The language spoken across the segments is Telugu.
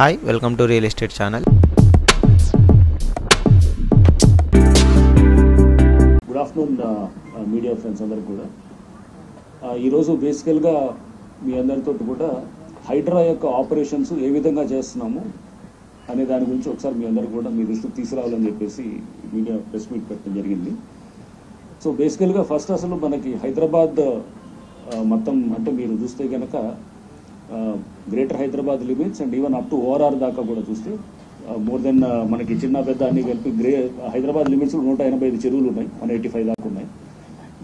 Hi, welcome to Real Estate Channel. Good afternoon media friends అందరూ కూడా ఈరోజు బేసికల్గా మీ అందరితో కూడా హైడ్రా యొక్క ఆపరేషన్స్ ఏ విధంగా చేస్తున్నాము అనే దాని గురించి ఒకసారి మీ అందరూ కూడా మీ దృష్టికి తీసుకురావాలని చెప్పేసి మీడియా ప్రెస్ మీట్ పెట్టడం జరిగింది. సో బేసికల్గా ఫస్ట్ అసలు మనకి హైదరాబాద్ మొత్తం అంటే మీరు చూస్తే కనుక greater Hyderabad limits and even up to ORR దాకా కూడా చూస్తే మోర్ దెన్ మనకి చిన్న పెద్ద అన్ని కలిపి హైదరాబాద్ లిమిట్స్లో 185 చెరువులు ఉన్నాయి, 185 దాకా ఉన్నాయి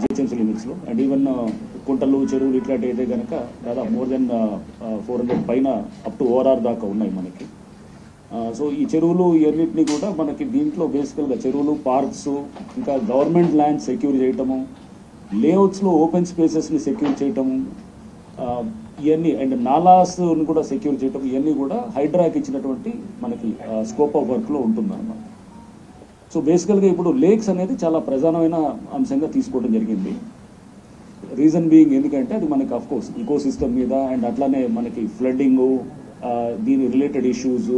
జిహెచ్ఎంసీ లిమిట్స్లో. అండ్ ఈవెన్ కుంటలు చెరువులు ఇట్లాంటి అయితే కనుక దాదాపు మోర్ దెన్ 400 పైన అప్ టు ఓఆర్ఆర్ దాకా ఉన్నాయి మనకి. సో ఈ చెరువులు ఇవన్నింటినీ కూడా మనకి దీంట్లో బేసికల్గా చెరువులు, పార్క్స్, ఇంకా గవర్నమెంట్ ల్యాండ్ సెక్యూర్ చేయటము, లేఅవుట్స్లో ఓపెన్ స్పేసెస్ని సెక్యూర్ చేయటము, ఇవన్నీ అండ్ నాలాస్ని కూడా సెక్యూర్ చేయటం, ఇవన్నీ కూడా హైడ్రాకి ఇచ్చినటువంటి మనకి స్కోప్ ఆఫ్ వర్క్లో ఉంటుందన్నమాట. సో బేసికల్గా ఇప్పుడు లేక్స్ అనేది చాలా ప్రధానమైన అంశంగా తీసుకోవడం జరిగింది. రీజన్ బీయింగ్ ఎందుకంటే అది మనకి అఫ్కోర్స్ ఈకో సిస్టమ్ మీద అండ్ అట్లానే మనకి ఫ్లడ్డింగు, దీని రిలేటెడ్ ఇష్యూస్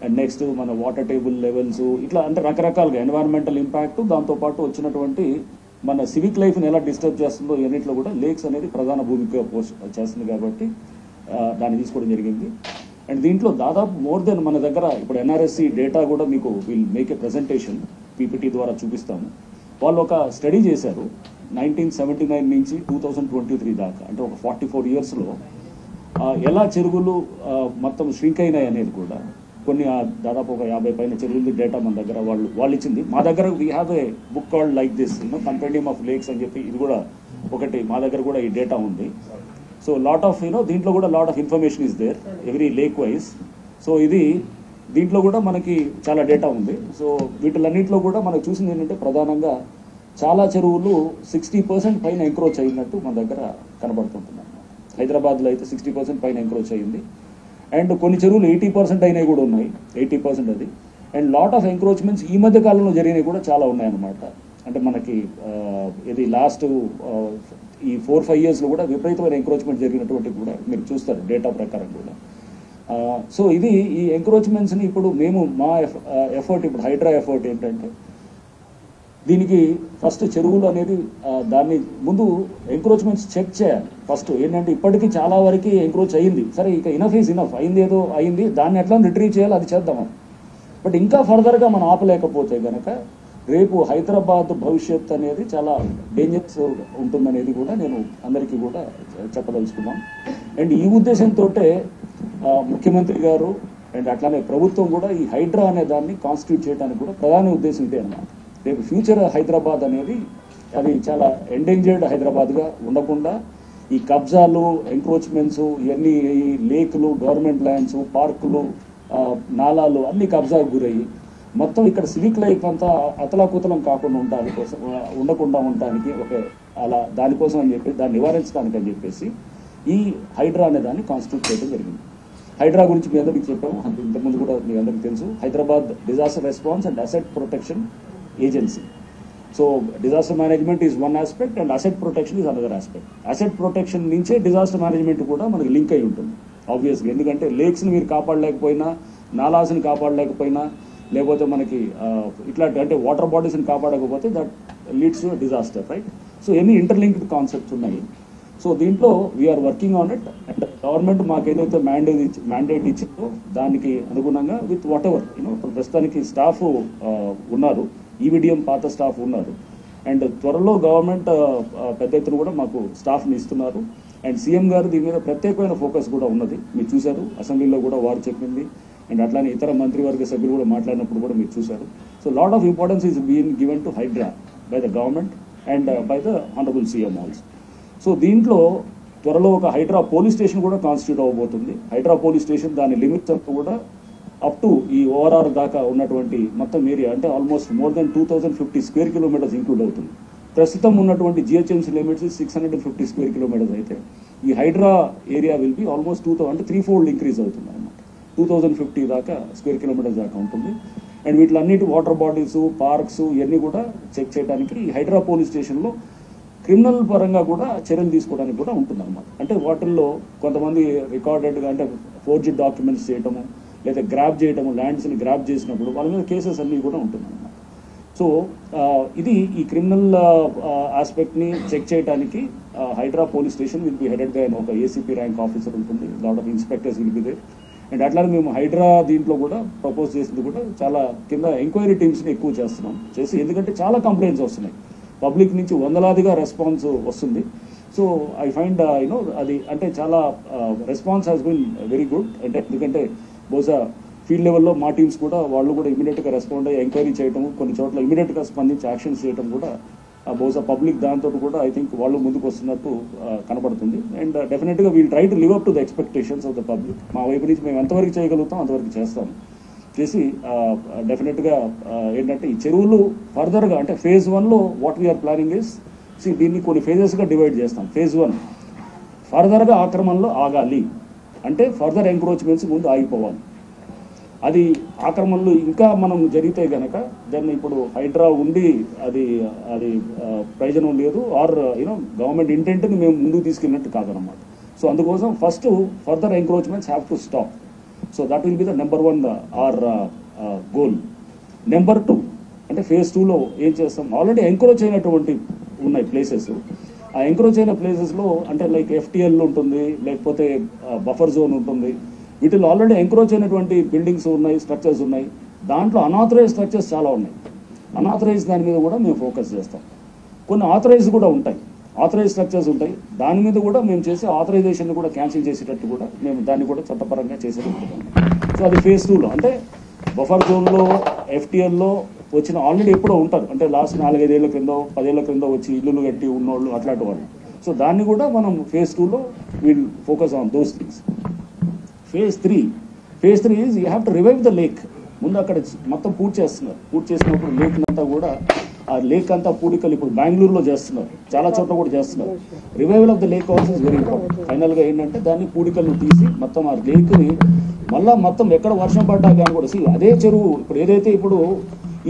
అండ్ నెక్స్ట్ మన వాటర్ టేబుల్ లెవెల్స్, ఇట్లా అంటే రకరకాలుగా ఎన్వైరన్మెంటల్ ఇంపాక్ట్, దాంతోపాటు వచ్చినటువంటి మన సివిక్ లైఫ్ని ఎలా డిస్టర్బ్ చేస్తుందో ఇవన్నింటిలో కూడా లేక్స్ అనేది ప్రధాన భూమిక చేస్తుంది కాబట్టి దాన్ని తీసుకోవడం జరిగింది. అండ్ దీంట్లో దాదాపు మోర్ దెన్ మన దగ్గర ఇప్పుడు ఎన్ఆర్ఎస్సి డేటా కూడా మీకు will make a presentation PPT ద్వారా చూపిస్తాము. వాళ్ళు ఒక స్టడీ చేశారు 1979 నుంచి 2023 దాకా, అంటే ఒక 44 yearsలో ఎలా చెరువులు మొత్తం ష్రింక్ అయినాయి అనేది కూడా కొన్ని దాదాపు ఒక 50 పైన చెరువుల డేటా మన దగ్గర వాళ్ళు ఇచ్చింది. మా దగ్గర we have A book called like this కంపెండియం of lakes అని చెప్పి, ఇది కూడా ఒకటి మా దగ్గర కూడా ఈ డేటా ఉంది. సో లాట్ ఆఫ్ దీంట్లో కూడా lot of information is there every lake wise. So ఇది దీంట్లో కూడా మనకి చాలా డేటా ఉంది. సో వీటిలన్నింటిలో కూడా మనకు చూసింది ఏంటంటే ప్రధానంగా చాలా చెరువులు 60% పైన ఎంక్రోచ్ అయినట్టు మన దగ్గర కనబడుతుంటుంది. హైదరాబాద్లో అయితే 60% పైన ఎంక్రోచ్ అయింది. అండ్ కొన్ని చెరువులు 80% అయినవి కూడా ఉన్నాయి, 80% అది. అండ్ లాట్ ఆఫ్ ఎంక్రోచ్మెంట్స్ ఈ మధ్య కాలంలో జరిగినవి కూడా చాలా ఉన్నాయన్నమాట. అంటే మనకి ఇది లాస్ట్ ఈ 4-5 yearsలో కూడా విపరీతమైన ఎంక్రోచ్మెంట్ జరిగినటువంటి కూడా మీరు చూస్తారు డేటా ప్రకారం కూడా. సో ఇది ఈ ఎంక్రోచ్మెంట్స్ని ఇప్పుడు మేము మా ఎఫర్ట్, ఇప్పుడు హైడ్రా ఎఫర్ట్ ఏంటంటే దీనికి ఫస్ట్ చెరువులు అనేది దాన్ని ముందు ఎంక్రోచ్మెంట్స్ చెక్ చేయాలి. ఫస్ట్ ఏంటంటే ఇప్పటికీ చాలా వరకు ఎంక్రోచ్ అయ్యింది, సరే ఇక ఇనఫ్ ఈజ్ ఇనఫ్, అయింది ఏదో అయింది, దాన్ని ఎట్లా రిట్రీవ్ చేయాలి అది చేద్దామని. బట్ ఇంకా ఫర్దర్గా మనం ఆపలేకపోతే కనుక రేపు హైదరాబాద్ భవిష్యత్ అనేది చాలా డేంజరస్ ఉంటుందనేది కూడా నేను అందరికీ కూడా చెప్పదలుచుకున్నాను. అండ్ ఈ ఉద్దేశంతో ముఖ్యమంత్రి గారు అండ్ అట్లానే ప్రభుత్వం కూడా ఈ హైడ్రా అనే దాన్ని కాన్స్టిట్యూట్ చేయడానికి కూడా ప్రధాన ఉద్దేశం ఇదే అన్నమాట. రేపు ఫ్యూచర్ హైదరాబాద్ అనేది అది చాలా ఎండేంజర్డ్ హైదరాబాద్గా ఉండకుండా ఈ కబ్జాలు, ఎంక్రోచ్మెంట్స్, ఇవన్నీ లేకులు, గవర్నమెంట్ ల్యాండ్స్, పార్కులు, నాలాలు అన్ని కబ్జాకు గురయ్యి మొత్తం ఇక్కడ సివిక్ లైఫ్ అంతా అతలాకుతలం కాకుండా ఉండకుండా ఉండటానికి అలా దానికోసం అని చెప్పి దాన్ని నివారించడానికి అని చెప్పేసి ఈ హైడ్రా అనే దాన్ని కాన్స్టిట్యూట్ చేయడం జరిగింది. హైడ్రా గురించి మీ అందరికీ చెప్పాము, ఇంతకుముందు కూడా మీ అందరికీ తెలుసు. Hyderabad disaster response and asset protection agency. So disaster management is one aspect and asset protection is another aspect. Asset protection నుంచే డిజాస్టర్ మేనేజ్మెంట్ కూడా మనకి లింక్ అయి ఉంటుంది ఆబ్వియస్గా. ఎందుకంటే లేక్స్ని మీరు కాపాడలేకపోయినా, నాలాస్ని కాపాడలేకపోయినా, లేకపోతే మనకి ఇట్లాంటి అంటే వాటర్ బాడీస్ని కాపాడకపోతే that leads to disaster, right? So ఎన్ని ఇంటర్లింక్డ్ కాన్సెప్ట్స్ ఉన్నాయి. సో దీంట్లో we are working on it. And government మాకు ఏదైతే మ్యాండేట్ ఇచ్చిందో దానికి అనుగుణంగా విత్ వాట్ ఎవర్ ఇప్పుడు ప్రస్తుతానికి స్టాఫ్ ఉన్నారు, ఈవిడిఎం పాత స్టాఫ్ ఉన్నారు. అండ్ త్వరలో గవర్నమెంట్ పెద్ద ఎత్తున కూడా మాకు స్టాఫ్ని ఇస్తున్నారు. అండ్ సీఎం గారు దీని మీద ప్రత్యేకమైన ఫోకస్ కూడా ఉన్నది. మీరు చూశారు అసెంబ్లీలో కూడా వారు చెప్పింది. అండ్ అట్లానే ఇతర మంత్రివర్గ సభ్యులు కూడా మాట్లాడినప్పుడు కూడా మీరు చూశారు. So lot of importance is being given to Hydraa by the government and by the honourable CM also. So దీంట్లో త్వరలో ఒక హైడ్రా పోలీస్ స్టేషన్ కూడా కాన్స్టిట్యూట్ అవ్వబోతుంది. హైడ్రా పోలీస్ స్టేషన్ దాని లిమిట్స్ అంతా కూడా అప్ టు ఈ ఓఆర్ఆర్ దాకా ఉన్నటువంటి మొత్తం ఏరియా అంటే almost more than 2050 square kilometers include అవుతుంది. ప్రస్తుతం ఉన్నటువంటి జిహెచ్ఎంసీ లిమిట్స్ 650 square kilometers అయితే ఈ HYDRAA area will be almost 2000 అంటే 3-fold ఇంక్రీజ్ అవుతుంది అనమాట. 2050 దాకా square kilometers దాకా ఉంటుంది. అండ్ వీటిలన్నిటి వాటర్ బాడీస్, పార్క్స్ ఇవన్నీ కూడా చెక్ చేయడానికి ఈ హైడ్రా పోలీస్ స్టేషన్లో క్రిమినల్ పరంగా కూడా చర్యలు తీసుకోవడానికి కూడా ఉంటుందన్నమాట. అంటే వాటిల్లో కొంతమంది రికార్డెడ్గా అంటే ఫోర్జెడ్ డాక్యుమెంట్స్ చేయటము, లేదా గ్రాబ్ చేయటము, ల్యాండ్స్ని గ్రాబ్ చేసినప్పుడు వాళ్ళ మీద కేసెస్ అన్నీ కూడా ఉంటుందన్నమాట. సో ఇది ఈ క్రిమినల్ ఆస్పెక్ట్ని చెక్ చేయడానికి HYDRAA police station will be headed by ఒక ఏసీపీ ర్యాంక్ ఆఫీసర్ ఉంటుంది, lot of inspectors will be there. And అట్లానే మేము హైడ్రా దీంట్లో కూడా ప్రపోజ్ చేసింది కూడా చాలా కింద ఎంక్వైరీ టీమ్స్ని ఎక్కువ చేస్తున్నాం చేసి, ఎందుకంటే చాలా కంప్లైంట్స్ వస్తున్నాయి పబ్లిక్ నుంచి, వందలాదిగా రెస్పాన్స్ వస్తుంది. సో ఐ ఫైండ్ అది అంటే చాలా response has been very good. అంటే ఎందుకంటే బహుశా ఫీల్డ్ లెవెల్లో మా టీమ్స్ కూడా వాళ్ళు కూడా ఇమీడియట్గా రెస్పాండ్ అయ్యి ఎంక్వైరీ చేయడం, కొన్ని చోట్ల ఇమీడియట్గా స్పందించి యాక్షన్స్ చేయడం కూడా బహుశా పబ్లిక్ దాంతో కూడా ఐ థింక్ వాళ్ళు ముందుకు వస్తున్నట్టు కనపడుతుంది. అండ్ డెఫినెట్గా we'll try to live up to the expectations of the public. మా వైపు నుంచి మేము ఎంతవరకు చేయగలుగుతాం అంతవరకు చేస్తాం చేసి డెఫినెట్గా ఏంటంటే ఈ చెరువులు ఫర్దర్గా అంటే ఫేజ్ 1లో వాట్ వీఆర్ ప్లానింగ్ ఇస్ దీన్ని కొన్ని ఫేజెస్గా డివైడ్ చేస్తాం. ఫేజ్ 1 ఫర్దర్గా ఆక్రమణలో ఆగాలి అంటే ఫర్దర్ ఎంక్రోచ్మెంట్స్ ముందు ఆగిపోవాలి. అది ఆక్రమణలు ఇంకా మనం జరిగితే కనుక దాన్ని ఇప్పుడు హైడ్రా ఉండి అది ప్రయోజనం లేదు, ఆర్ గవర్నమెంట్ ఇంటెంట్ని మేము ముందుకు తీసుకెళ్ళినట్టు కాదనమాట. సో అందుకోసం first further encroachments have to stop. So that will be the number 1 our goal. Number 2 అంటే ఫేజ్ 2లో ఏం చేస్తాం, ఆల్రెడీ ఎంక్రోచ్ అయినటువంటి ఉన్నాయి ప్లేసెస్. ఆ ఎంక్రోచ్ అయిన ప్లేసెస్లో అంటే లైక్ ఎఫ్టీఎల్ ఉంటుంది, లేకపోతే బఫర్ జోన్ ఉంటుంది, వీటిలో ఆల్రెడీ ఎంక్రోచ్ అయినటువంటి బిల్డింగ్స్ ఉన్నాయి, స్ట్రక్చర్స్ ఉన్నాయి. దాంట్లో అనాథరైజ్ స్ట్రక్చర్స్ చాలా ఉన్నాయి. అనాథరైజ్ దాని మీద కూడా మేము ఫోకస్ చేస్తాం. కొన్ని ఆథరైజ్ కూడా ఉంటాయి, ఆథరైజ్ స్ట్రక్చర్స్ ఉంటాయి, దాని మీద కూడా మేము చేసే ఆథరైజేషన్ కూడా క్యాన్సిల్ చేసేటట్టు కూడా మేము దాన్ని కూడా చట్టపరంగా చేసేది ఉంటుంది. సో అది ఫేజ్ 2లో అంటే బఫర్ జోన్లో ఎఫ్టీఎల్లో వచ్చిన ఆల్రెడీ ఎప్పుడో ఉంటారు, అంటే లాస్ట్ 4-5 ఏళ్ల క్రిందో 10 ఏళ్ల క్రిందో వచ్చి ఇల్లులు కట్టి ఉన్నోళ్ళు అట్లాంటి వాళ్ళు. సో దాన్ని కూడా మనం ఫేజ్ 2లో will focus on those things. Phase 3 is you have to revive the lake. ముందు అక్కడ మొత్తం పూర్తి చేస్తున్నారు. పూర్తి చేసినప్పుడు లేక్ అంతా కూడా ఆ లేక్ అంతా పూడికలు ఇప్పుడు బెంగళూరులో చేస్తున్నారు, చాలా చోట్ల కూడా చేస్తున్నారు. Revival of the lake also is very important. ఫైనల్గా ఏంటంటే దాన్ని పూడికలను తీసి మొత్తం ఆ లేక్ని మళ్ళీ మొత్తం ఎక్కడ వర్షం పడ్డా కానీ కూడా అదే చెరువు ఇప్పుడు ఏదైతే ఇప్పుడు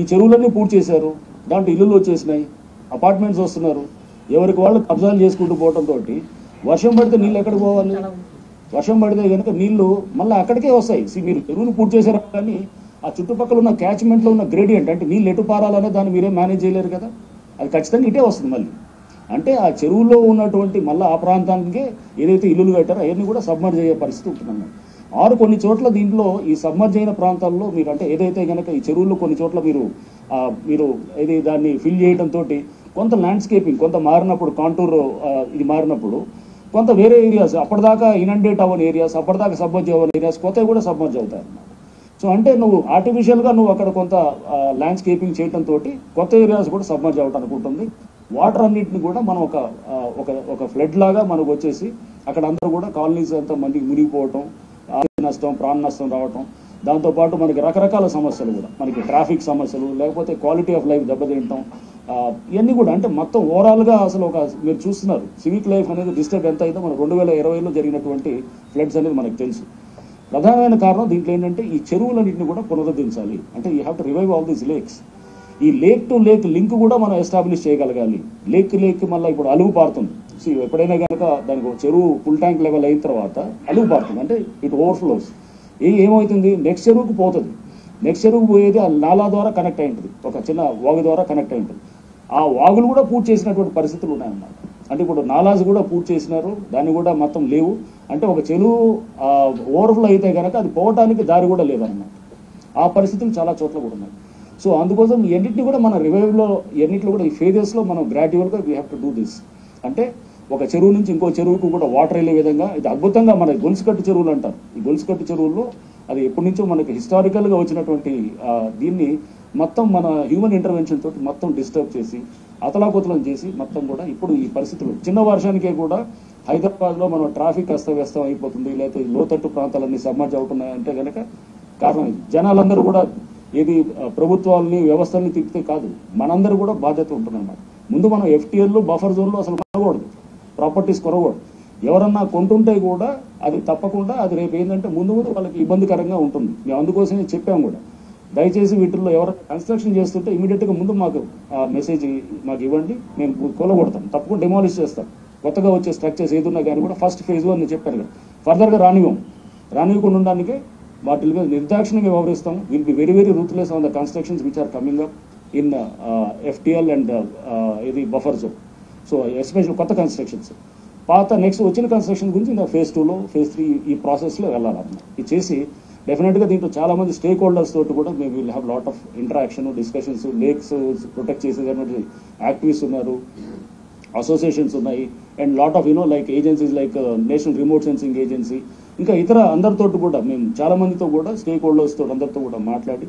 ఈ చెరువులన్నీ పూర్తి చేశారు, దాంట్లో ఇల్లులు వచ్చేసినాయి, అపార్ట్మెంట్స్ వస్తున్నారు, ఎవరికి వాళ్ళు కబ్జాలు చేసుకుంటూ పోవడంతో వర్షం పడితే నీళ్ళు ఎక్కడికి పోవాలి? వర్షం పడితే కనుక నీళ్లు మళ్ళీ అక్కడికే వస్తాయి. మీరు చెరువును పూర్తి చేశారు కానీ ఆ చుట్టుపక్కల ఉన్న క్యాచ్మెంట్లో ఉన్న గ్రేడియంట్ అంటే నీళ్ళు ఎటు పారాలనే దాన్ని మీరే మేనేజ్ చేయలేరు కదా, అది ఖచ్చితంగా ఇటే వస్తుంది మళ్ళీ. అంటే ఆ చెరువులో ఉన్నటువంటి మళ్ళీ ఆ ప్రాంతానికి ఏదైతే ఇల్లులు కట్టారో అవన్నీ కూడా సబ్మర్జ్ అయ్యే పరిస్థితి ఉంటుందన్నమాట. ఆరు కొన్ని చోట్ల దీంట్లో ఈ సబ్మర్జ్ అయిన ప్రాంతాల్లో మీరు అంటే ఏదైతే కనుక ఈ చెరువుల్లో కొన్ని చోట్ల మీరు ఇది దాన్ని ఫిల్ చేయడంతో కొంత ల్యాండ్స్కేపింగ్ కొంత మారినప్పుడు కాంటూర్ ఇది మారినప్పుడు కొంత వేరే ఏరియాస్ అప్పటిదాకా ఇనండేట్ అవ్వని ఏరియాస్ అప్పటిదాకా సబ్మర్జ్ అవ్వని ఏరియాస్ కొత్తవి కూడా సబ్మర్జ్ అవుతాయి అన్నమాట. సో అంటే నువ్వు ఆర్టిఫిషియల్గా నువ్వు అక్కడ కొంత ల్యాండ్స్కేపింగ్ చేయడంతో కొత్త ఏరియాస్ కూడా సబ్మర్జ్ అవ్వడానికి ఉంటుంది. వాటర్ అన్నింటిని కూడా మనం ఒక ఫ్లడ్ లాగా మనకు వచ్చేసి అక్కడ అందరూ కూడా కాలనీస్ అంతా మందికి మునిగిపోవటం, నష్టం ప్రాణ నష్టం రావటం, దాంతోపాటు మనకి రకరకాల సమస్యలు కూడా మనకి ట్రాఫిక్ సమస్యలు లేకపోతే క్వాలిటీ ఆఫ్ లైఫ్ దెబ్బతింటాం, ఇవన్నీ కూడా అంటే మొత్తం ఓవరాల్గా అసలు మీరు చూస్తున్నారు సివిక్ లైఫ్ అనేది డిస్టర్బ్ ఎంత అయితే మన 2020లో జరిగినటువంటి ఫ్లడ్స్ అనేది మనకు తెలుసు. ప్రధానమైన కారణం దీంట్లో ఏంటంటే ఈ చెరువులన్నింటినీ కూడా పునరుద్ధరించాలి. అంటే you have to revive all these lakes. ఈ లేక్ టు లేక్ లింక్ కూడా మనం ఎస్టాబ్లిష్ చేయగలగాలి. లేక్ మళ్ళీ ఇప్పుడు అలుగు పారుతుంది. ఎప్పుడైనా కనుక దానికి చెరువు ఫుల్ ట్యాంక్ లెవెల్ అయిన తర్వాత అలుగు పారుతుంది అంటే ఇట్ ఓవర్ఫ్లోస్. ఏమవుతుంది నెక్స్ట్ చెరువుకు పోతుంది. నెక్స్ట్ చెరువుకు పోయేది ఆ నాలా ద్వారా కనెక్ట్ అయి ఉంటుంది, ఒక చిన్న వాగు ద్వారా కనెక్ట్ అయి ఉంటుంది. ఆ వాగులు కూడా పూర్తి చేసినటువంటి పరిస్థితులు ఉన్నాయన్నమాట. అంటే ఇప్పుడు నాలాస్ కూడా పూర్తి చేసినారు, దాన్ని కూడా మొత్తం లేవు. అంటే ఒక చెరువు ఓవర్ఫ్లో అయితే కనుక అది పోవటానికి దారి కూడా లేదన్నమాట. ఆ పరిస్థితులు చాలా చోట్ల కూడా ఉన్నాయి. సో అందుకోసం ఎన్నింటినీ కూడా మన రివైవ్లో ఎన్నింటిలో కూడా ఈ ఫేజెస్లో మనం గ్రాడ్యువల్గా we have to do this. అంటే ఒక చెరువు నుంచి ఇంకో చెరువుకు కూడా వాటర్ వెళ్ళే విధంగా ఇది అద్భుతంగా మన గొలుసుకట్టు చెరువులు అంటారు. ఈ గొలుసుకట్టు చెరువుల్లో అది ఎప్పటి నుంచో మనకి హిస్టారికల్గా వచ్చినటువంటి దీన్ని మొత్తం మన హ్యూమన్ ఇంటర్వెన్షన్ తోటి మొత్తం డిస్టర్బ్ చేసి అతలాకుతలం చేసి మొత్తం కూడా ఇప్పుడు ఈ పరిస్థితులు చిన్న వర్షానికే కూడా హైదరాబాద్లో మనం ట్రాఫిక్ అస్తవ్యస్తం అయిపోతుంది, లేకపోతే లోతట్టు ప్రాంతాలన్నీ సబ్మర్జ్ అవుతున్నాయంటే కనుక కారణం జనాలందరూ కూడా ఏది ప్రభుత్వాలని వ్యవస్థల్ని తిప్పితే కాదు, మనందరూ కూడా బాధ్యత ఉంటుందన్నమాట. ముందు మనం ఎఫ్టీఎల్లో బఫర్ జోన్లో అసలు కొనకూడదు, ప్రాపర్టీస్ కొనకూడదు. ఎవరన్నా కొంటుంటే కూడా అది తప్పకుండా అది రేపు ఏంటంటే ముందు వాళ్ళకి ఇబ్బందికరంగా ఉంటుంది. మేము అందుకోసమే చెప్పాము కూడా, దయచేసి వీటిల్లో ఎవరైనా కన్స్ట్రక్షన్ చేస్తుంటే ఇమీడియట్గా ముందు మాకు మెసేజ్ మాకు ఇవ్వండి, మేము కూలగొడతాం, తప్పకుండా డెమాలిష్ చేస్తాం. కొత్తగా వచ్చే స్ట్రక్చర్స్ ఏదున్నా కానీ కూడా ఫస్ట్ ఫేజ్ 1 నేను చెప్పాను కదా, ఫర్దర్గా రానివ్వకుండా ఉండడానికే వాటి మీద నిర్దాక్షిణ్యంగా వ్యవహరిస్తాం. Will be very ruthless on the constructions which are coming up in FTL and ఇది బఫర్ జోన్. సో ఎస్పెషల్ కొత్త కన్స్ట్రక్షన్స్, పాత నెక్స్ట్ వచ్చిన కన్స్ట్రక్షన్ గురించి ఇంకా phase 2లో phase 3 ఈ ప్రాసెస్లో వెళ్ళాలన్నమాట. ఇది చేసి డెఫినెట్గా దీంట్లో చాలామంది స్టేక్ హోల్డర్స్ తోటి కూడా మేము will have lot of interaction, discussions. Lakes protect చేసేటువంటి యాక్టివిస్ట్ ఉన్నారు, అసోసియేషన్స్ ఉన్నాయి, and lot of like agencies like national remote sensing agency, ఇంకా ఇతర అందరితో కూడా మేము చాలా మందితో కూడా స్టేక్ హోల్డర్స్ తోటి అందరితో కూడా మాట్లాడి